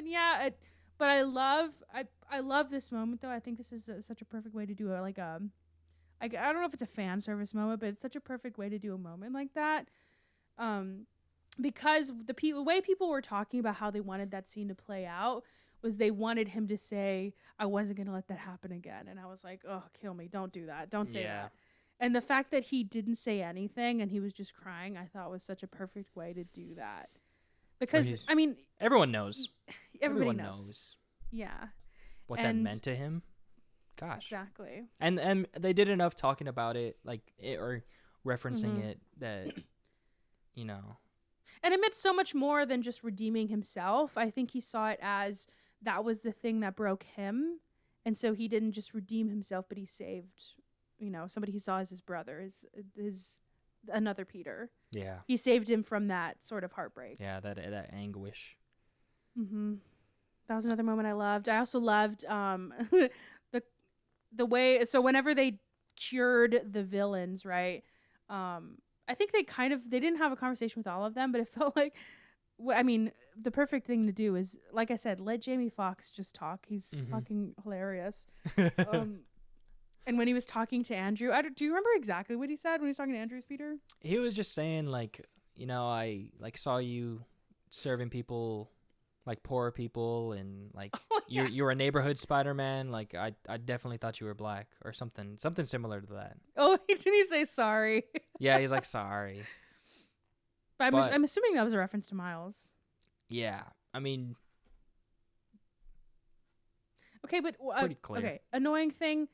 yeah, but I love this moment though. I think this is such a perfect way to do it. Like I don't know if it's a fan service moment, but it's such a perfect way to do a moment like that. Because the way people were talking about how they wanted that scene to play out was they wanted him to say, "I wasn't gonna let that happen again," and I was like, "Oh, kill me! Don't do that! Don't say that." And the fact that he didn't say anything and he was just crying, I thought was such a perfect way to do that. Because, I mean... Everyone knows. Everyone knows. Yeah. What that meant to him. Gosh. Exactly. And they did enough talking about it, or referencing it, that, you know... And it meant so much more than just redeeming himself. I think he saw it as that was the thing that broke him. And so he didn't just redeem himself, but he saved... somebody he saw as his brother, his another Peter. Yeah. He saved him from that sort of heartbreak. Yeah, that anguish. Mm-hmm. That was another moment I loved. I also loved the way. So whenever they cured the villains, right? I think they didn't have a conversation with all of them, but it felt like. I mean, the perfect thing to do is, like I said, let Jamie Foxx just talk. He's fucking hilarious. And when he was talking to Andrew, do you remember exactly what he said when he was talking to Andrew's Peter? He was just saying, like, I saw you serving people, like poor people, and like you're a neighborhood Spider-Man. Like I definitely thought you were black or something similar to that. Oh, didn't he say sorry? Yeah, he's like sorry. But I'm assuming that was a reference to Miles. Yeah, I mean, okay, but pretty clear. Okay, annoying thing.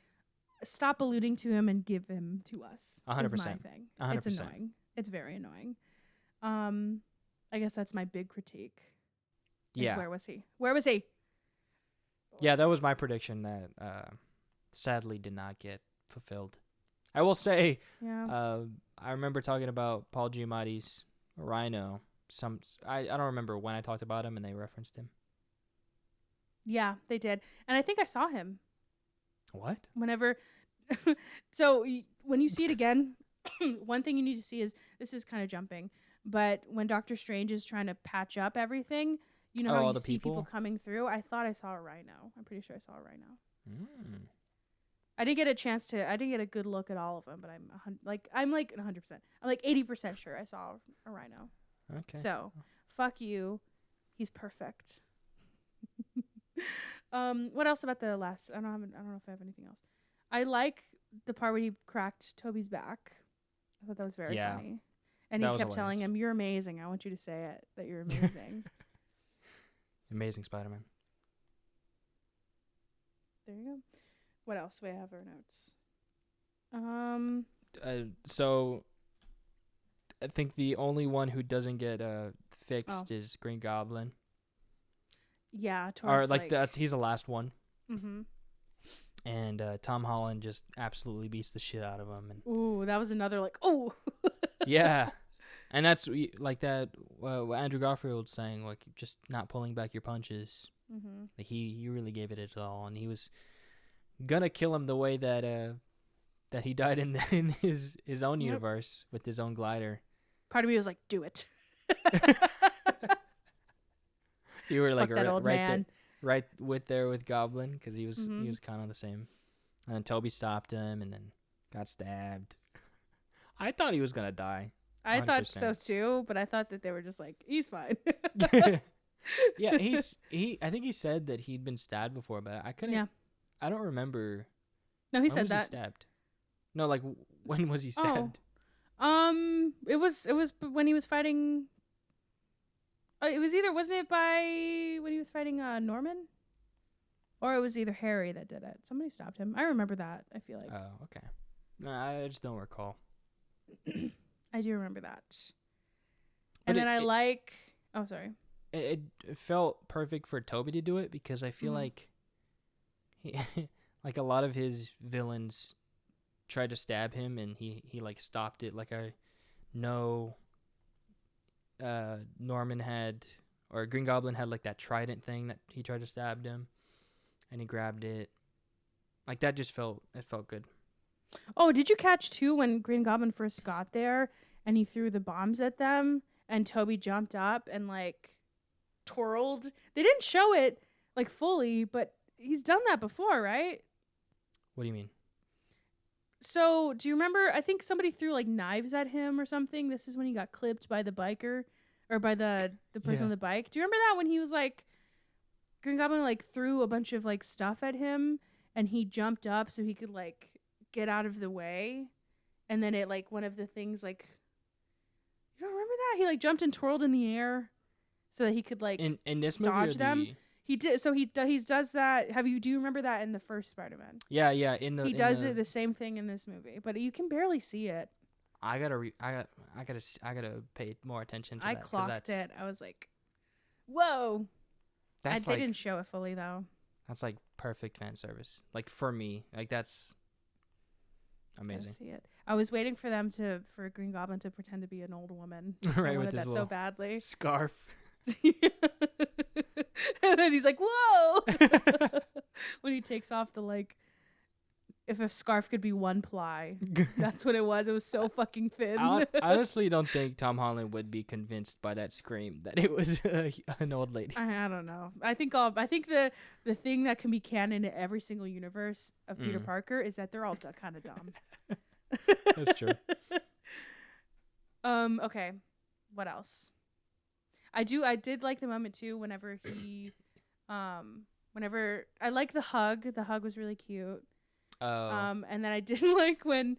Stop alluding to him and give him to us. 100%. Is my thing. 100%. It's annoying. It's very annoying. I guess that's my big critique. Yeah. Where was he? Yeah, that was my prediction that sadly did not get fulfilled. I will say, I remember talking about Paul Giamatti's Rhino. I don't remember when I talked about him and they referenced him. Yeah, they did. And I think I saw him. What? Whenever. So when you see it again, one thing you need to see is, this is kind of jumping, but when Doctor Strange is trying to patch up everything, you know how you see people coming through? I thought I saw a rhino. I'm pretty sure I saw a rhino. Mm. I didn't get a good look at all of them, but I'm like 100%. I'm like 80% sure I saw a rhino. Okay. So, fuck you. He's perfect. What else about the last? I don't know if I have anything else. I like the part where he cracked Toby's back. I thought that was very funny. And he kept telling him, "You're amazing. I want you to say it, that you're amazing." Amazing Spider-Man. There you go. What else do we have our notes? So I think the only one who doesn't get fixed is Green Goblin. Yeah, or like he's the last one. Mm-hmm. And Tom Holland just absolutely beats the shit out of him. And ooh, that was another like, ooh. Yeah, and that's like that. What Andrew Garfield saying, like just not pulling back your punches. Mm-hmm. Like he really gave it all, and he was gonna kill him the way that he died in his own universe with his own glider. Part of me was like, do it. You were like that old man. Right with Goblin, because he was kind of the same. And then Toby stopped him, and then got stabbed. I thought he was gonna die. 100%. I thought so too, but I thought that they were just like, he's fine. Yeah, I think he said that he'd been stabbed before, but I couldn't. Yeah. I don't remember. No, he said that. He stabbed? No, like when was he stabbed? It was when he was fighting. It was either, wasn't it by when he was fighting Norman, or it was either Harry that did it. Somebody stopped him. I remember that. I feel like. Oh, okay. No, I just don't recall. I do remember that. And then oh, sorry. It felt perfect for Toby to do it, because I feel like like a lot of his villains tried to stab him, and he like stopped it. Like I know Norman had, or Green Goblin had like that trident thing that he tried to stab him, and he grabbed it. Like that just felt good. Oh, did you catch too when Green Goblin first got there and he threw the bombs at them and Toby jumped up and like twirled? They didn't show it like fully, but he's done that before, right? What do you mean? So, do you remember, I think somebody threw like knives at him or something. This is when he got clipped by the biker, or by the person on the bike. Do you remember that when he was like, Green Goblin like threw a bunch of like stuff at him and he jumped up so he could like get out of the way, and then it like one of the things like, you don't remember that? He like jumped and twirled in the air so that he could like in this movie dodge them. He did. So he does that. Do you remember that in the first Spider-Man? Yeah. He does it the same thing in this movie, but you can barely see it. I gotta pay more attention to that. I clocked it. I was like, whoa. They didn't show it fully though. That's like perfect fan service. Like for me, like that's Amazing. See it. I was waiting for for Green Goblin to pretend to be an old woman. Right, I with wanted this that little so badly. scarf. And then he's like, "Whoa!" When he takes off the like, if a scarf could be one ply, that's what it was. It was so fucking thin. I honestly don't think Tom Holland would be convinced by that scream that it was an old lady. I don't know. I think the thing that can be canon in every single universe of Peter Parker is that they're all kind of dumb. That's true. Okay. What else? I did like the moment too whenever he whenever I like the hug. The hug was really cute. Oh. And then I didn't like when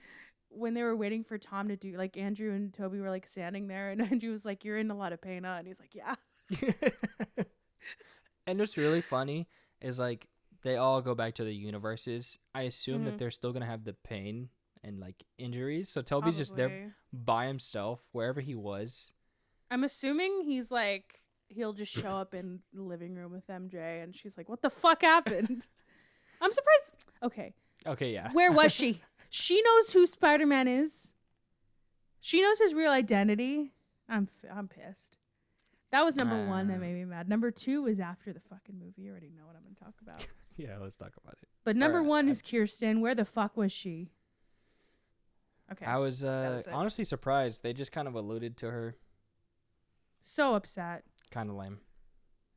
they were waiting for Tom to do, like, Andrew and Toby were like standing there and Andrew was like, "You're in a lot of pain, huh?" And he's like, "Yeah." And what's really funny is like they all go back to the universes. I assume that they're still gonna have the pain and like injuries. So Toby's just there by himself wherever he was. I'm assuming he's like he'll just show up in the living room with MJ and she's like, "What the fuck happened?" I'm surprised. Okay, yeah. Where was she? She knows who Spider-Man is. She knows his real identity. I'm pissed. That was number 1 that made me mad. Number 2 is after the fucking movie. You already know what I'm going to talk about. Yeah, let's talk about it. But number 1 is Kirsten. Where the fuck was she? Okay. I was honestly surprised. They just kind of alluded to her. So upset. Kind of lame.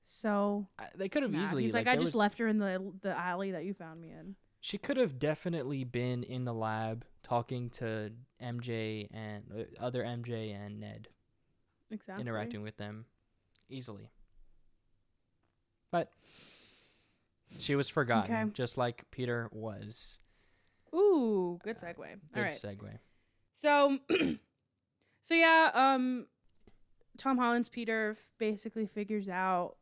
So they could have easily. He's like, I just left her in the alley that you found me in. She could have definitely been in the lab talking to MJ and other MJ and Ned. Exactly. Interacting with them easily. But she was forgotten, just like Peter was. Ooh, good segue. Good segue. So, yeah, Tom Holland's Peter basically figures out,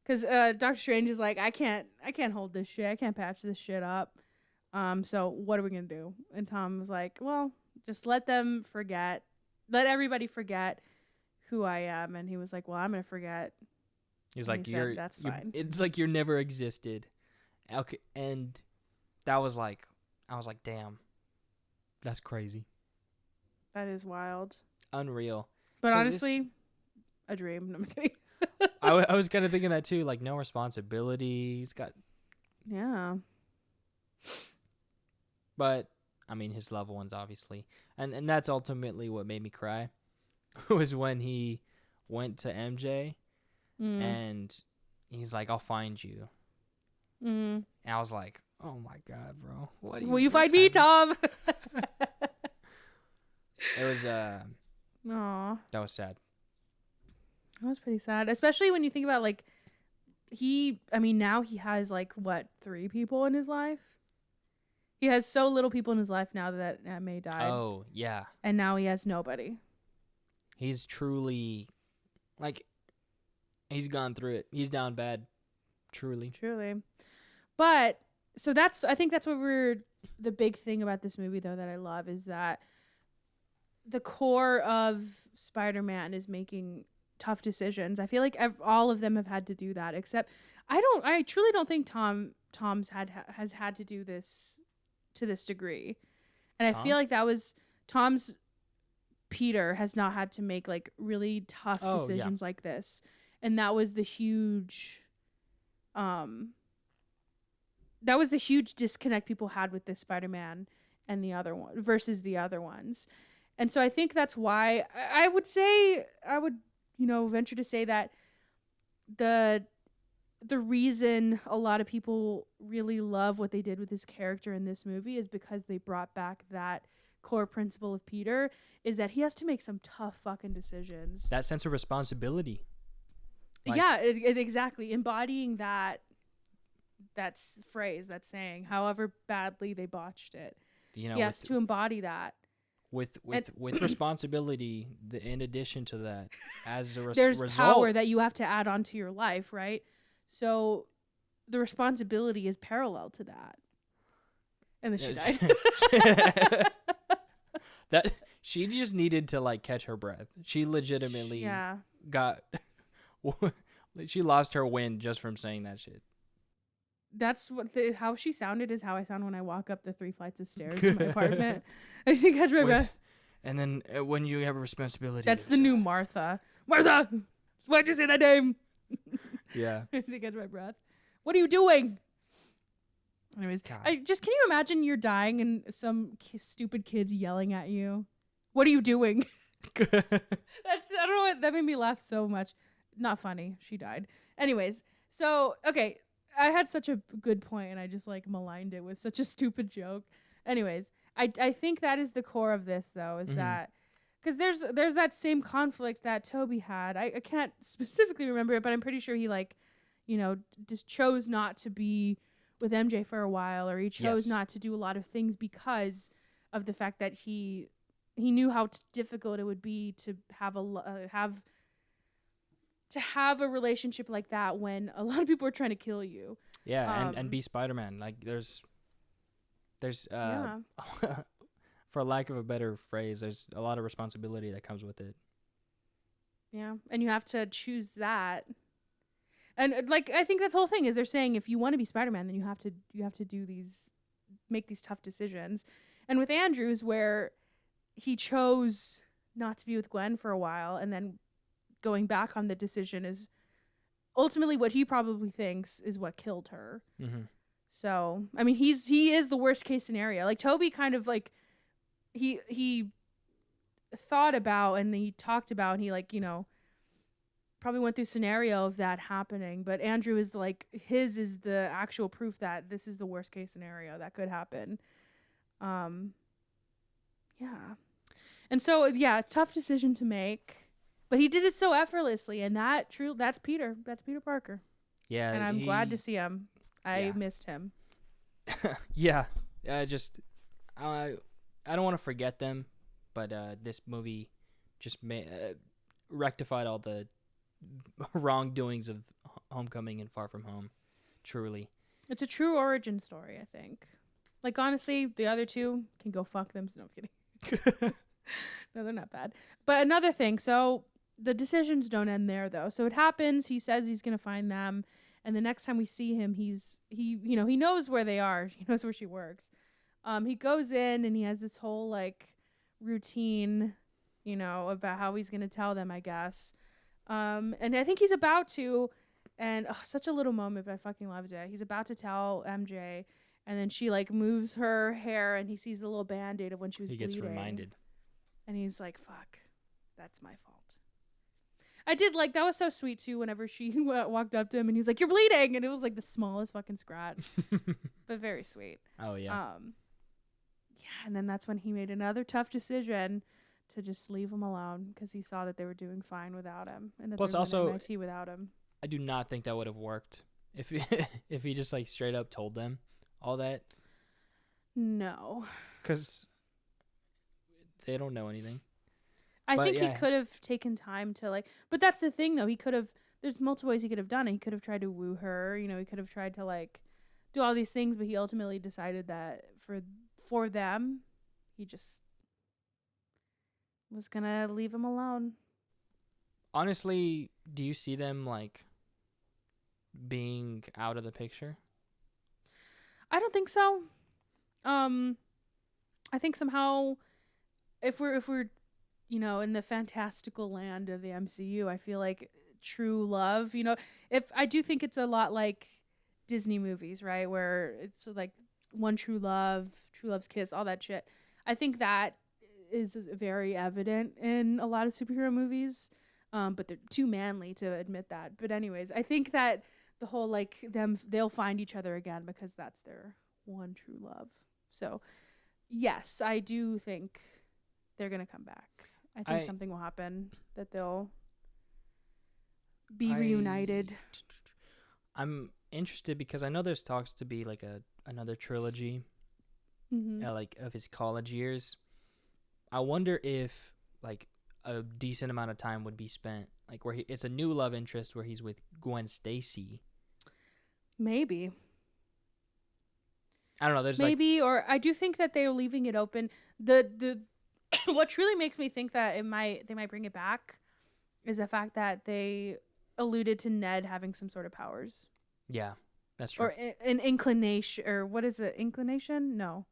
because Doctor Strange is like, I can't hold this shit. I can't patch this shit up. So what are we gonna do? And Tom was like, well, just let everybody forget who I am. And he was like, well, I'm gonna forget. He's like, that's fine. It's like you never existed. Okay, and that was like, I was like, damn, that's crazy. That is wild. Unreal. But honestly, a dream. No, I'm kidding. I was kind of thinking that too, like no responsibility. He's got. Yeah. But I mean, his loved ones, obviously, and that's ultimately what made me cry, was when he went to MJ, and he's like, "I'll find you," and I was like, "Oh my god, bro, what? Will you find me, Tom?" It was Aww. That was sad. That was pretty sad, especially when you think about like now he has like 3 people in his life. He has so little people in his life now that May died. Oh, yeah. And now he has nobody. He's truly, like, he's gone through it. He's down bad. Truly. But, so I think that's what the big thing about this movie, though, that I love is that the core of Spider-Man is making tough decisions. I feel like all of them have had to do that, except I truly don't think Tom's has had to do this to this degree. And I feel like that was Tom's Peter has not had to make like really tough decisions like this. And that was the huge disconnect people had with this Spider-Man and the other one versus the other ones. And so I think that's why I would venture to say that the reason a lot of people really love what they did with this character in this movie is because they brought back that core principle of Peter, is that he has to make some tough fucking decisions. That sense of responsibility. Exactly. Embodying that phrase, that saying, however badly they botched it. To embody that. With responsibility, in addition to that, as a there's result, power that you have to add onto your life, right? So the responsibility is parallel to that. And then she died. That she just needed to like catch her breath. She legitimately got she lost her wind just from saying that shit. that's what how she sounded is how I sound when I walk up the 3 flights of stairs to my apartment. I just catch my breath. And then when you have a responsibility. That's the new Martha. Martha! Why'd you say that name? Yeah. I just catch my breath. What are you doing? Anyways, God. can you imagine you're dying and some stupid kid's yelling at you? What are you doing? I don't know what that made me laugh so much. Not funny. She died. Anyways, so okay, I had such a good point and I just like maligned it with such a stupid joke. Anyways, I think that is the core of this though, is that because there's that same conflict that Toby had. I can't specifically remember it, but I'm pretty sure he like, just chose not to be with MJ for a while, or he chose not to do a lot of things because of the fact that he knew how difficult it would be to have a relationship like that when a lot of people are trying to kill you. Yeah, and be Spider-Man. Like there's for lack of a better phrase, there's a lot of responsibility that comes with it. Yeah, and you have to choose that. And like I think that's the whole thing is they're saying if you want to be Spider-Man, then you have to make these tough decisions. And with Andrew's, where he chose not to be with Gwen for a while, and then going back on the decision is ultimately what he probably thinks is what killed her. Mm-hmm. So I mean, he is the worst case scenario. Like Toby kind of like he thought about and he talked about and he like probably went through scenario of that happening, but Andrew is like his is the actual proof that this is the worst case scenario that could happen. Yeah. And so yeah, tough decision to make, but he did it so effortlessly, and that's Peter Parker. Yeah, and I'm glad to see him. I missed him. Yeah. I don't want to forget them, but this movie just rectified all the wrongdoings of Homecoming and Far From Home. Truly, it's a true origin story, I think. Like honestly, the other two can go fuck them. No, I'm kidding. No, they're not bad. But another thing, so the decisions don't end there though. So it happens. He says he's gonna find them, and the next time we see him, he knows where they are. He knows where she works. He goes in and he has this whole like routine, about how he's gonna tell them, I guess. And I think he's about to, and such a little moment, but I fucking loved it. He's about to tell MJ, and then she like moves her hair, and he sees the little Band-Aid of when she was bleeding. He gets reminded, and he's like, "Fuck, that's my fault." I did like that was so sweet too. Whenever she walked up to him, and he's like, "You're bleeding," and it was like the smallest fucking scratch, but very sweet. Oh yeah. Yeah, and then that's when he made another tough decision to just leave him alone because he saw that they were doing fine without him, and that plus they were also MIT without him. I do not think that would have worked if he just like straight up told them all that. No, because they don't know anything. I think he could have taken time to like, but that's the thing though. He could have. There's multiple ways he could have done it. He could have tried to woo her. He could have tried to like do all these things, but he ultimately decided that for them, he just was gonna leave him alone. Honestly, do you see them like being out of the picture? I don't think so. I think somehow if we're in the fantastical land of the MCU, I feel like true love, if I do think it's a lot like Disney movies, right? Where it's like one true love, true love's kiss, all that shit. I think that is very evident in a lot of superhero movies, but they're too manly to admit that. But anyways, I think that the whole like they'll find each other again because that's their one true love. So yes, I do think they're gonna come back. I think something will happen that they'll be reunited. I'm interested because I know there's talks to be like another trilogy, like of his college years. I wonder if like a decent amount of time would be spent like where it's a new love interest where he's with Gwen Stacy. Maybe. I don't know. There's maybe, or I do think that they're leaving it open. The what truly makes me think that they might bring it back is the fact that they alluded to Ned having some sort of powers. Yeah. That's true. Or an inclination, or what is it? Inclination? No.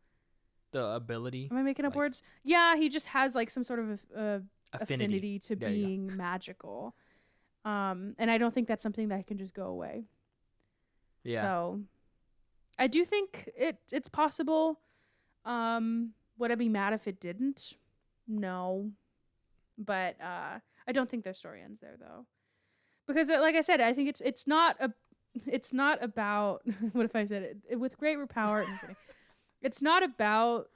The ability. Am I making up words? Yeah, he just has like some sort of affinity to There being magical. And I don't think that's something that can just go away. Yeah. So I do think it's possible. Would I be mad if it didn't? No. But I don't think their story ends there though. Because like I said, I think it's not about what if I said it with great power. It's not about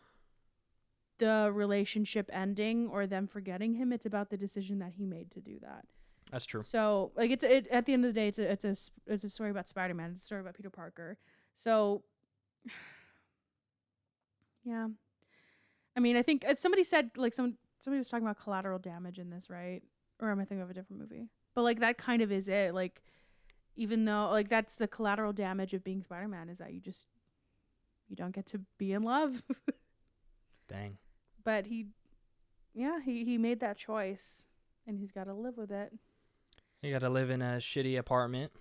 the relationship ending or them forgetting him. It's about the decision that he made to do that. That's true. So like at the end of the day, it's a story about Spider-Man. It's a story about Peter Parker. So yeah, I mean, I think somebody said like somebody was talking about collateral damage in this, right? Or am I thinking of a different movie? But like that kind of is it. Like even though like that's the collateral damage of being Spider-Man is that you don't get to be in love. Dang. But he made that choice and he's got to live with it. You got to live in a shitty apartment.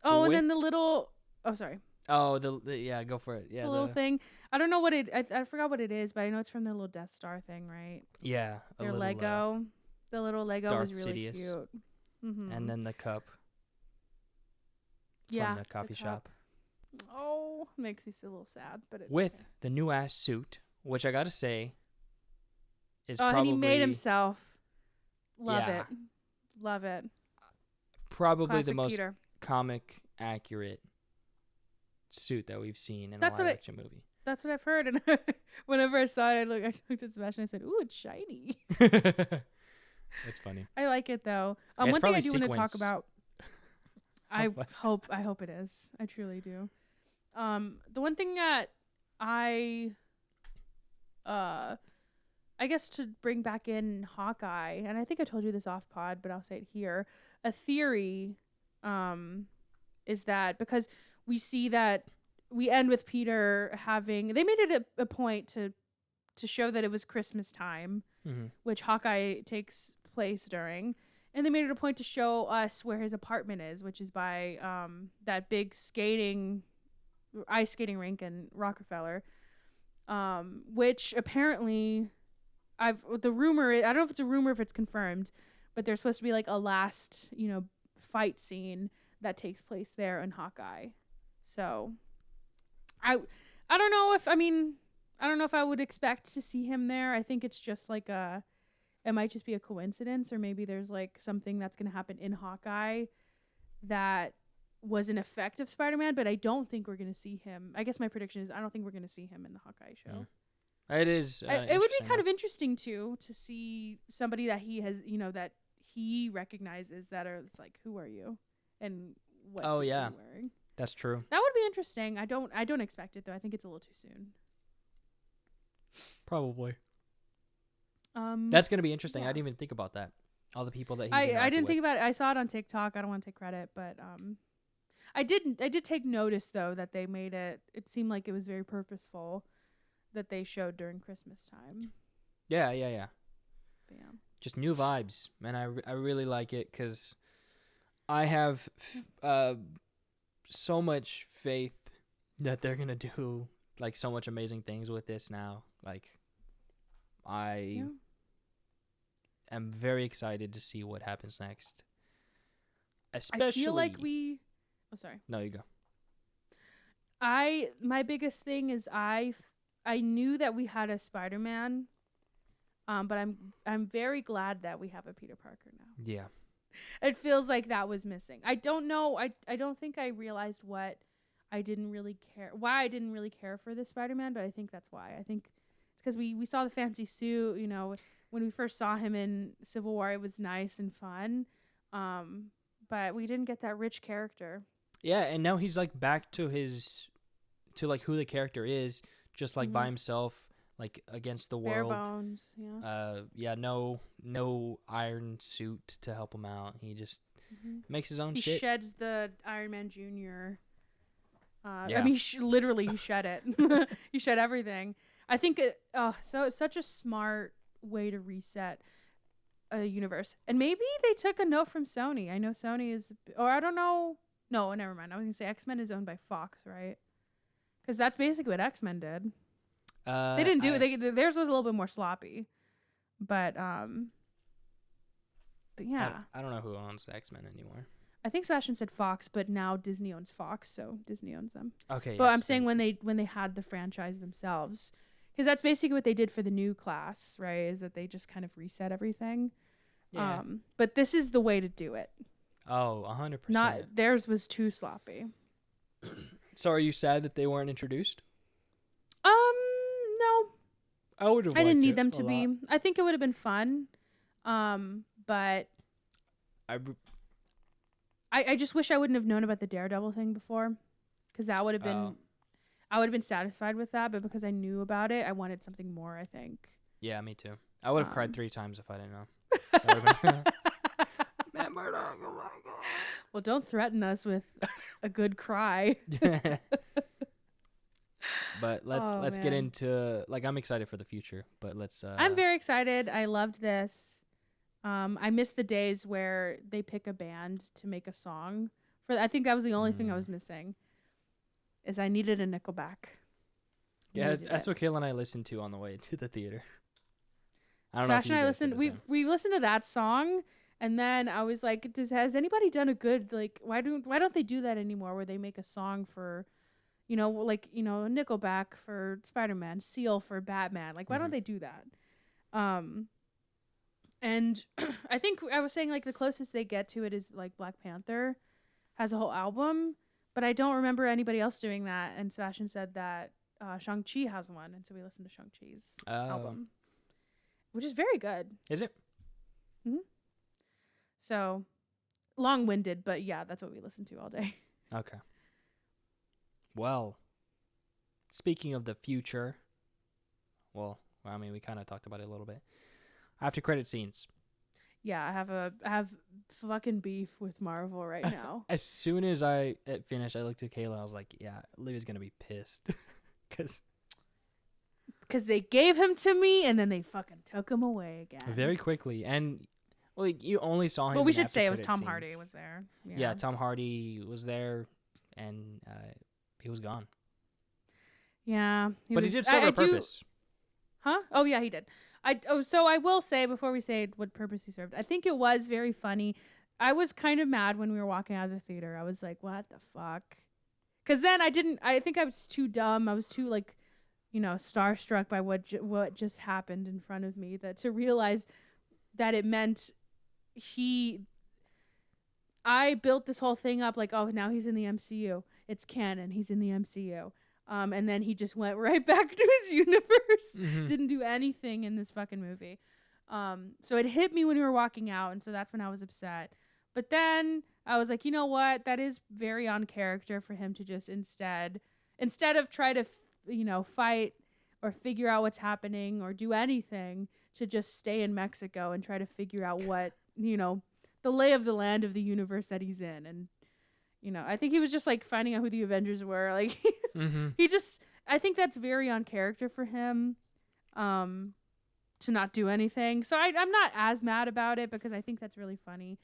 Oh, and then the little sorry. Oh, yeah, go for it. Yeah, the little thing. I don't know what I forgot what it is, but I know it's from their little Death Star thing, right? Yeah. Their Lego. The little Lego Darth was really Sidious. cute. Mm-hmm. And then the cup. Yeah. From the coffee shop. Oh, makes me a little sad, but it's with okay. the new ass suit, which I gotta say is and he made himself. Love it. Probably Classic the most Peter. comic accurate suit that we've seen in a live action movie. That's what I've heard, and whenever I saw it, I looked at Sebastian. and I said, "Ooh, it's shiny." It's funny. I like it though. Yeah, one thing I do want to talk about. I fun. hope it is. I truly do. The one thing that I guess to bring back in Hawkeye, and I think I told you this off pod, but I'll say it here. A theory is that because we see that we end with Peter they made it a point to show that it was Christmas time, which Hawkeye takes place during. And they made it a point to show us where his apartment is, which is by that big ice skating rink in Rockefeller, which apparently the rumor, I don't know if it's a rumor, if it's confirmed, but there's supposed to be like a last, fight scene that takes place there in Hawkeye. So I don't know if I would expect to see him there. I think it's just like it might just be a coincidence, or maybe there's like something that's going to happen in Hawkeye that was an effect of Spider-Man, but I don't think we're going to see him. I guess my prediction is I don't think we're going to see him in the Hawkeye show. It is. It would be kind of interesting too to see somebody that he has, that he recognizes that are like, who are you, and what suit are you wearing? That's true. That would be interesting. I don't expect it though. I think it's a little too soon. Probably. That's gonna be interesting. I didn't even think about that. All the people that he's I didn't think about it. I saw it on TikTok. I don't want to take credit, but I did take notice though that they made it. It seemed like it was very purposeful that they showed during Christmas time. Yeah. But yeah. Just new vibes, man. I really like it because I have so much faith that they're gonna do like so much amazing things with this now. Like I am very excited to see what happens next. Especially, I feel like oh, sorry. No, you go. My biggest thing is I knew that we had a Spider-Man, but I'm very glad that we have a Peter Parker now. Yeah. It feels like that was missing. I don't know. I don't think I realized why I didn't really care for this Spider-Man, but I think that's why. I think it's because we saw the fancy suit, when we first saw him in Civil War, it was nice and fun. But we didn't get that rich character. Yeah, and now he's like back to like who the character is, just like by himself, like against the Bare world. bones, yeah. No iron suit to help him out. He just makes his own shit. He sheds the Iron Man Jr. Yeah. I mean, literally, he shed it. He shed everything. I think it's such a smart way to reset a universe. And maybe they took a note from Sony. I know Sony is, or I don't know. No, never mind. I was gonna say X-Men is owned by Fox, right? Because that's basically what X-Men did. They didn't do it. Theirs was a little bit more sloppy, but yeah. I don't know who owns the X-Men anymore. I think Sebastian said Fox, but now Disney owns Fox, so Disney owns them. Okay. But I'm saying when they had the franchise themselves, because that's basically what they did for the new class, right? Is that they just kind of reset everything. Yeah. But this is the way to do it. Oh, 100%. Not theirs was too sloppy. So are you sad that they weren't introduced? No. I would have. I didn't need them to be. I think it would have been fun. But I just wish I wouldn't have known about the Daredevil thing before, because that would have been. I would have been satisfied with that, but because I knew about it, I wanted something more, I think. Yeah, me too. I would have cried 3 times if I didn't know. Matt Murdock, oh my God. Well, don't threaten us with a good cry. But let's get into, like, I'm excited for the future, but let's I'm very excited. I loved this. I miss the days where they pick a band to make a song. I think that was the only thing I was missing. Is I needed a Nickelback. Yeah, that's what Kayla and I listened to on the way to the theater. I don't Sebastian know if and I listened. We listened to that song, and then I was like, has anybody done a good, like, why don't they do that anymore? Where they make a song for, Nickelback for Spider-Man, Seal for Batman. Like, why don't they do that? And I think I was saying, like, the closest they get to it is like Black Panther has a whole album. But I don't remember anybody else doing that. And Sebastian said that Shang-Chi has one. And so we listened to Shang-Chi's album, which is very good. Is it? Mm-hmm. So long-winded, but yeah, that's what we listened to all day. Okay. Well, speaking of the future, I mean, we kind of talked about it a little bit. After credit scenes. Yeah, I have fucking beef with Marvel right now. As soon as I finished, I looked at Kayla. I was like, "Yeah, Livia's gonna be pissed," because they gave him to me and then they fucking took him away again very quickly. And you only saw him. Well, we should say it was Tom Hardy was there. Yeah, Tom Hardy was there, and he was gone. Yeah, but he did serve a purpose. Huh? Oh yeah, he did. So I will say, before we say what purpose he served, I think it was very funny. I was kind of mad when we were walking out of the theater. I was like, what the fuck? Because then I think I was too dumb. I was too, like, starstruck by what just happened in front of me, that to realize that it meant I built this whole thing up like, oh, now he's in the MCU. It's canon. He's in the MCU. And then he just went right back to his universe. Mm-hmm. Didn't do anything in this fucking movie. So it hit me when we were walking out, and so that's when I was upset. But then I was like, you know what? That is very on character for him to just instead of try to, fight or figure out what's happening or do anything, to just stay in Mexico and try to figure out what, the lay of the land of the universe that he's in. And I think he was just like finding out who the Avengers were. Like, I think that's very on character for him, to not do anything. So I'm not as mad about it, because I think that's really funny.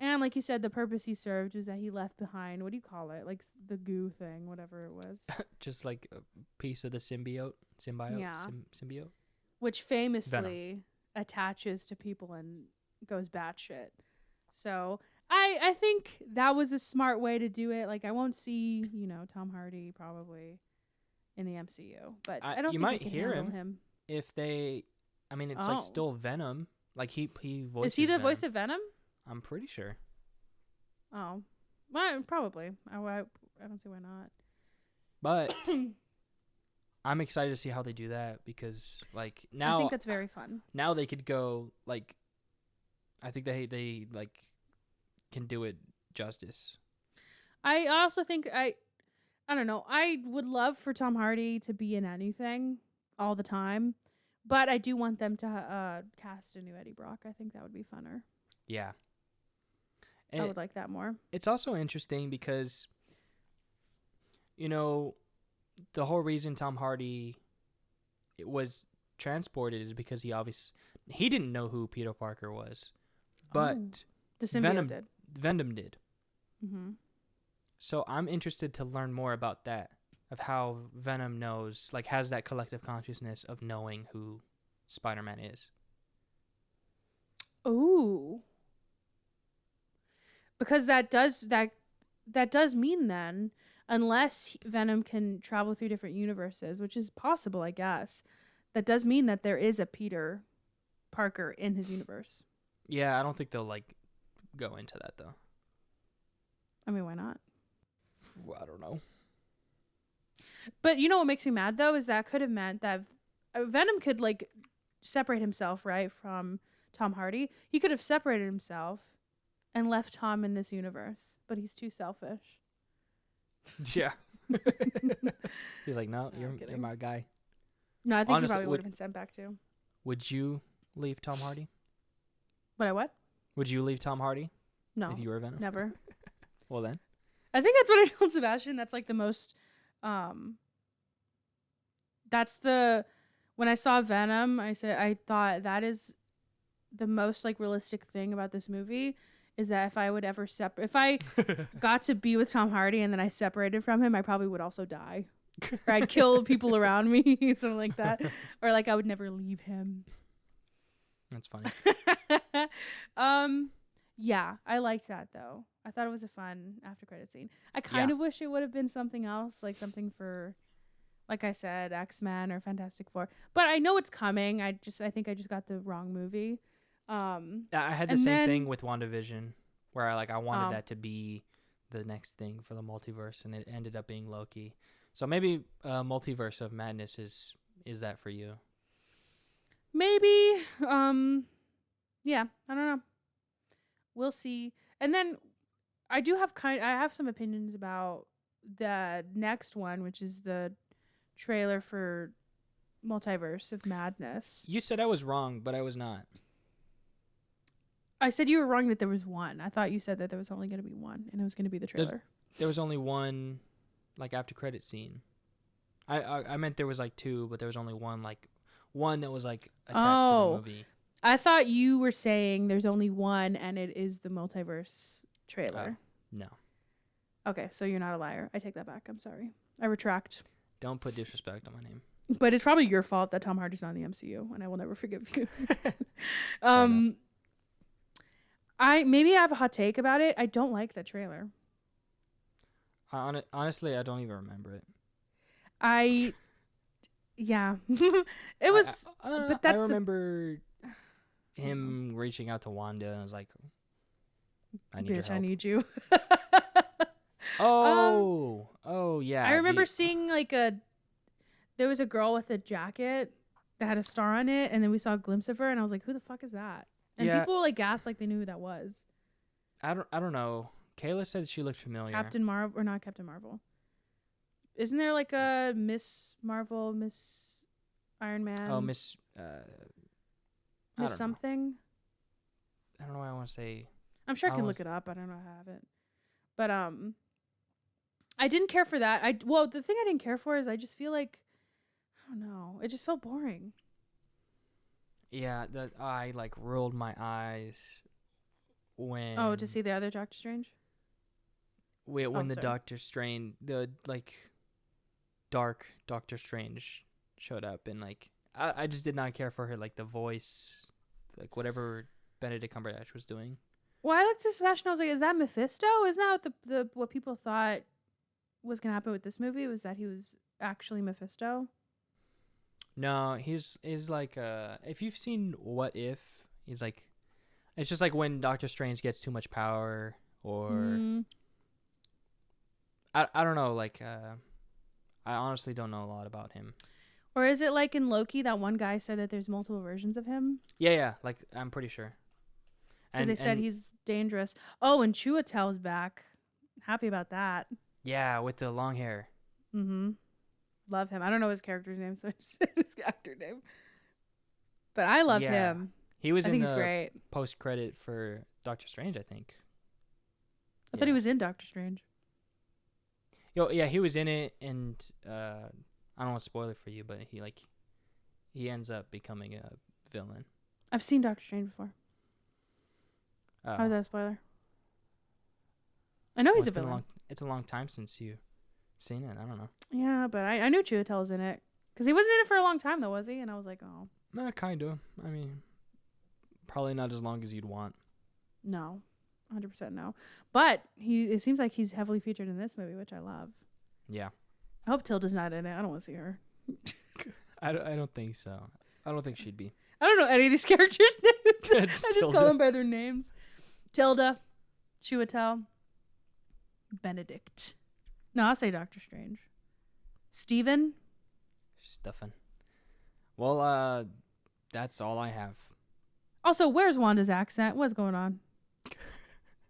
And like you said, the purpose he served was that he left behind, what do you call it? Like the goo thing, whatever it was. Just like a piece of the symbiote. Yeah. Symbiote. Which famously attaches to people and goes batshit. So I think that was a smart way to do it. Like, I won't see, Tom Hardy probably in the MCU, but I don't think might they can hear handle him. If they, I mean, it's like still Venom. Like he voices. Is he the Venom. voice of Venom? I'm pretty sure. Oh, well, probably. I don't see why not. But I'm excited to see how they do that, because like now I think that's very fun. Now they could go like, I think they like can do it justice. I also think I don't know. I would love for Tom Hardy to be in anything all the time, but I do want them to cast a new Eddie Brock. I think that would be funner. Yeah. I would like that more. It's also interesting because, the whole reason Tom Hardy was transported is because he didn't know who Peter Parker was, but the symbiote did. Venom did. Mm-hmm. So I'm interested to learn more about that, of how Venom knows, like, has that collective consciousness of knowing who Spider-Man is. Ooh. Because that does mean then, unless Venom can travel through different universes, which is possible, I guess, that does mean that there is a Peter Parker in his universe. Yeah, I don't think they'll, like, go into that, though. I mean, why not? Well, I don't know. But you know what makes me mad, though, is that could have meant that Venom could, like, separate himself, right, from Tom Hardy. He could have separated himself and left Tom in this universe, but he's too selfish. Yeah. He's like, no, you're my guy. No, I think Honestly, he probably would have been sent back too. Would you leave Tom Hardy? Would I what? Would you leave Tom Hardy? No. If you were Venom? Never. Well, then. I think that's what I told Sebastian. That's like the most, that's the, when I saw Venom, I thought that is the most like realistic thing about this movie is that if I would ever if I got to be with Tom Hardy and then I separated from him, I probably would also die. Or I'd kill people around me, something like that. Or like I would never leave him. That's funny. Yeah, I liked that though. I thought it was a fun after credit scene. I kind of wish it would have been something else, like something for, like I said, X-Men or Fantastic Four. But I know it's coming. I think I just got the wrong movie. Yeah, I had the same thing with WandaVision, where I wanted that to be the next thing for the multiverse, and it ended up being Loki. So maybe Multiverse of Madness is that for you? Maybe. Yeah, I don't know. We'll see. And then I have some opinions about the next one, which is the trailer for Multiverse of Madness. You said I was wrong, but I was not. I said you were wrong that there was one. I thought you said that there was only going to be one, and it was going to be the trailer. There was only one, like, after credit scene. I meant there was like two, but there was only one that was like attached to the movie. I thought you were saying there's only one, and it is the Multiverse trailer. No. Okay, so you're not a liar. I take that back. I'm sorry. I retract. Don't put disrespect on my name. But it's probably your fault that Tom Hardy's not in the MCU, and I will never forgive you. Maybe I have a hot take about it. I don't like that trailer. Honestly, I don't even remember it. Yeah. It was, but that's I remember him reaching out to Wanda and was like, I need your help. I need you. Oh, yeah. I remember seeing there was a girl with a jacket that had a star on it, and then we saw a glimpse of her, and I was like, who the fuck is that? And people gasped like they knew who that was. I don't know. Kayla said she looked familiar. Captain Marvel, or not Captain Marvel. Isn't there like a Miss Marvel, Miss Iron Man? Oh, Miss something? I don't know what I want to say. I'm sure I can look it up. I don't know how to have it. But I didn't care for that. The thing I didn't care for is I just feel like, I don't know. It just felt boring. Yeah, that I rolled my eyes when. Oh, to see the other Doctor Strange? When the Doctor Strange, the dark Doctor Strange showed up, and I just did not care for her, the voice, whatever Benedict Cumberbatch was doing. Well, I looked at Sebastian. I was like, "Is that Mephisto? Isn't that what people thought was gonna happen with this movie? Was that he was actually Mephisto?" No, he's if you've seen What If, he's it's just when Doctor Strange gets too much power, or I don't know, I honestly don't know a lot about him. Or is it like in Loki that one guy said that there's multiple versions of him? Yeah, I'm pretty sure. Because they said he's dangerous. Oh, and Chiwetel's back. Happy about that. Yeah, with the long hair. Mm-hmm. Love him. I don't know his character's name, so I just said his actor name. But I love him. He was he's great. Post-credit for Doctor Strange, I think. I thought he was in Doctor Strange. Yeah, he was in it, and I don't want to spoil it for you, but he ends up becoming a villain. I've seen Doctor Strange before. How is that a spoiler? I know he's a It's been villain. it's a long time since you've seen it. I don't know. Yeah, but I knew Chiwetel's in it. Because he wasn't in it for a long time, though, was he? And I was like, oh. Kind of. I mean, probably not as long as you'd want. No. 100% no. But it seems like he's heavily featured in this movie, which I love. Yeah. I hope Tilda's not in it. I don't want to see her. I don't think so. I don't think she'd be. I don't know any of these characters' names. I just Tilda. call them by their names. Tilda, Chiwetel, Benedict. No, I'll say Doctor Strange. Steven. Stuffing. Well, that's all I have. Also, where's Wanda's accent? What's going on?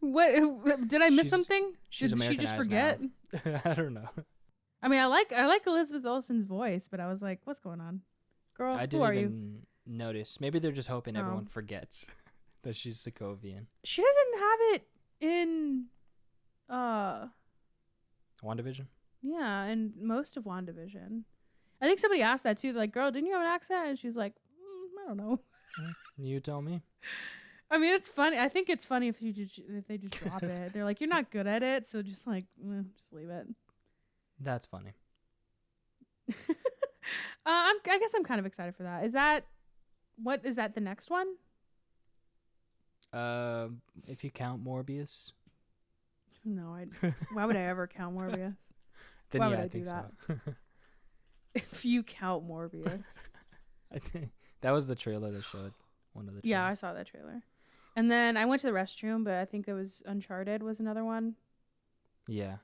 What did I miss something? She's Did she just forget? I don't know. I mean, I like Elizabeth Olsen's voice, but I was like, what's going on? Girl, I who are didn't you? even notice. Maybe they're just hoping Oh. everyone forgets that she's Sokovian. She doesn't have it in WandaVision? yeah, in most of WandaVision. I think somebody asked that too. They're like, girl, didn't you have an accent? And she's like, I don't know. You tell me. I mean, it's funny. I think it's funny if they just drop it. They're like, you're not good at it, so just like, just leave it. That's funny. I guess I'm kind of excited for that. Is that the next one? If you count Morbius. No, why would I ever count Morbius? Then Why yeah, would I I do think that? so. If you count Morbius. I think that was the trailer that showed one of the Yeah, I trailers. saw that trailer. And then I went to the restroom, but I think it was Uncharted was another one. Yeah.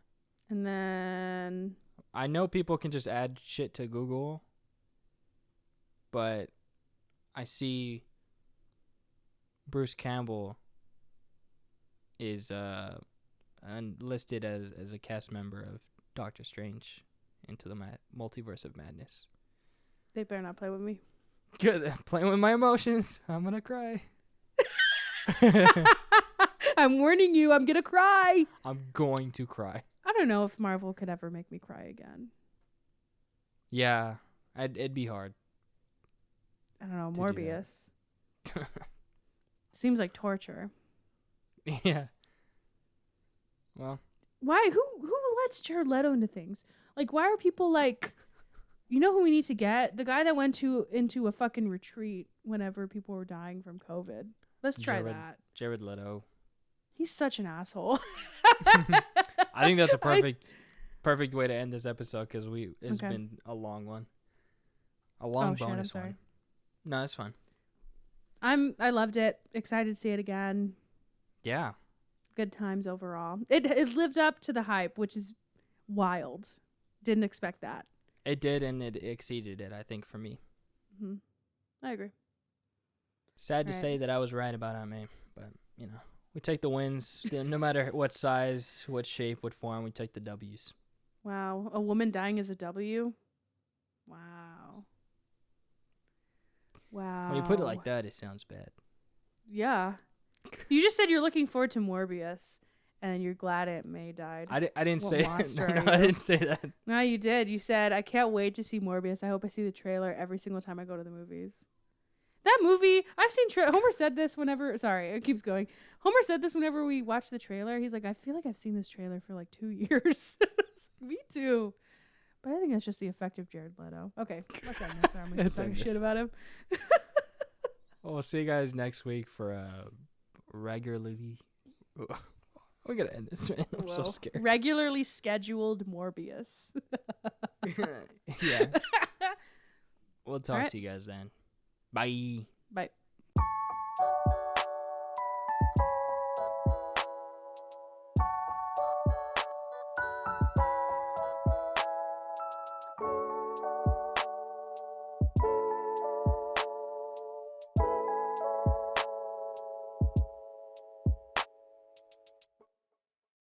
And then I know people can just add shit to Google, but I see Bruce Campbell is listed as a cast member of Doctor Strange into the Multiverse of Madness. they better not play with me. Good. Playing with my emotions. I'm going to cry. I'm warning you, I'm going to cry. I'm going to cry. I don't know if Marvel could ever make me cry again. Yeah. It'd be hard. I don't know, To do that. Morbius. Seems like torture. Yeah. Well, Why? Who lets Jared Leto into things? Like, why are people like, you know who we need to get? The guy that went into a fucking retreat whenever people were dying from COVID. Let's try that. Jared Leto. He's such an asshole. I think that's a perfect way to end this episode because it's Okay. been a long one. A long shit, I'm bonus sorry. one. No, it's fine. I loved it. Excited to see it again. Yeah. Good times overall. It lived up to the hype, which is wild. Didn't expect that. It did, and it exceeded it, I think, for me. Hmm. I agree. Sad to Right. say that I was right about Aunt May, but, you know, we take the wins. No matter what size, what shape, what form, we take the W's. Wow. A woman dying is a W? Wow. Wow. When you put it like that, it sounds bad. Yeah. You just said you're looking forward to Morbius, and you're glad Aunt May died. I didn't What say monster that. are No, I you? didn't say that. No, you did. You said, I can't wait to see Morbius. I hope I see the trailer every single time I go to the movies. That movie, I've seen Homer said this whenever, sorry, it keeps going. Homer said this whenever we watched the trailer. He's like, I feel like I've seen this trailer for like 2 years. Me too. But I think that's just the effect of Jared Leto. Okay, let's end this. I'm Let's talking end shit this. about him. Well, we'll see you guys next week for regularly. We gotta end this, man. I'm so Well, scared. Regularly scheduled Morbius. Yeah. We'll talk right. to you guys then. Bye. Bye.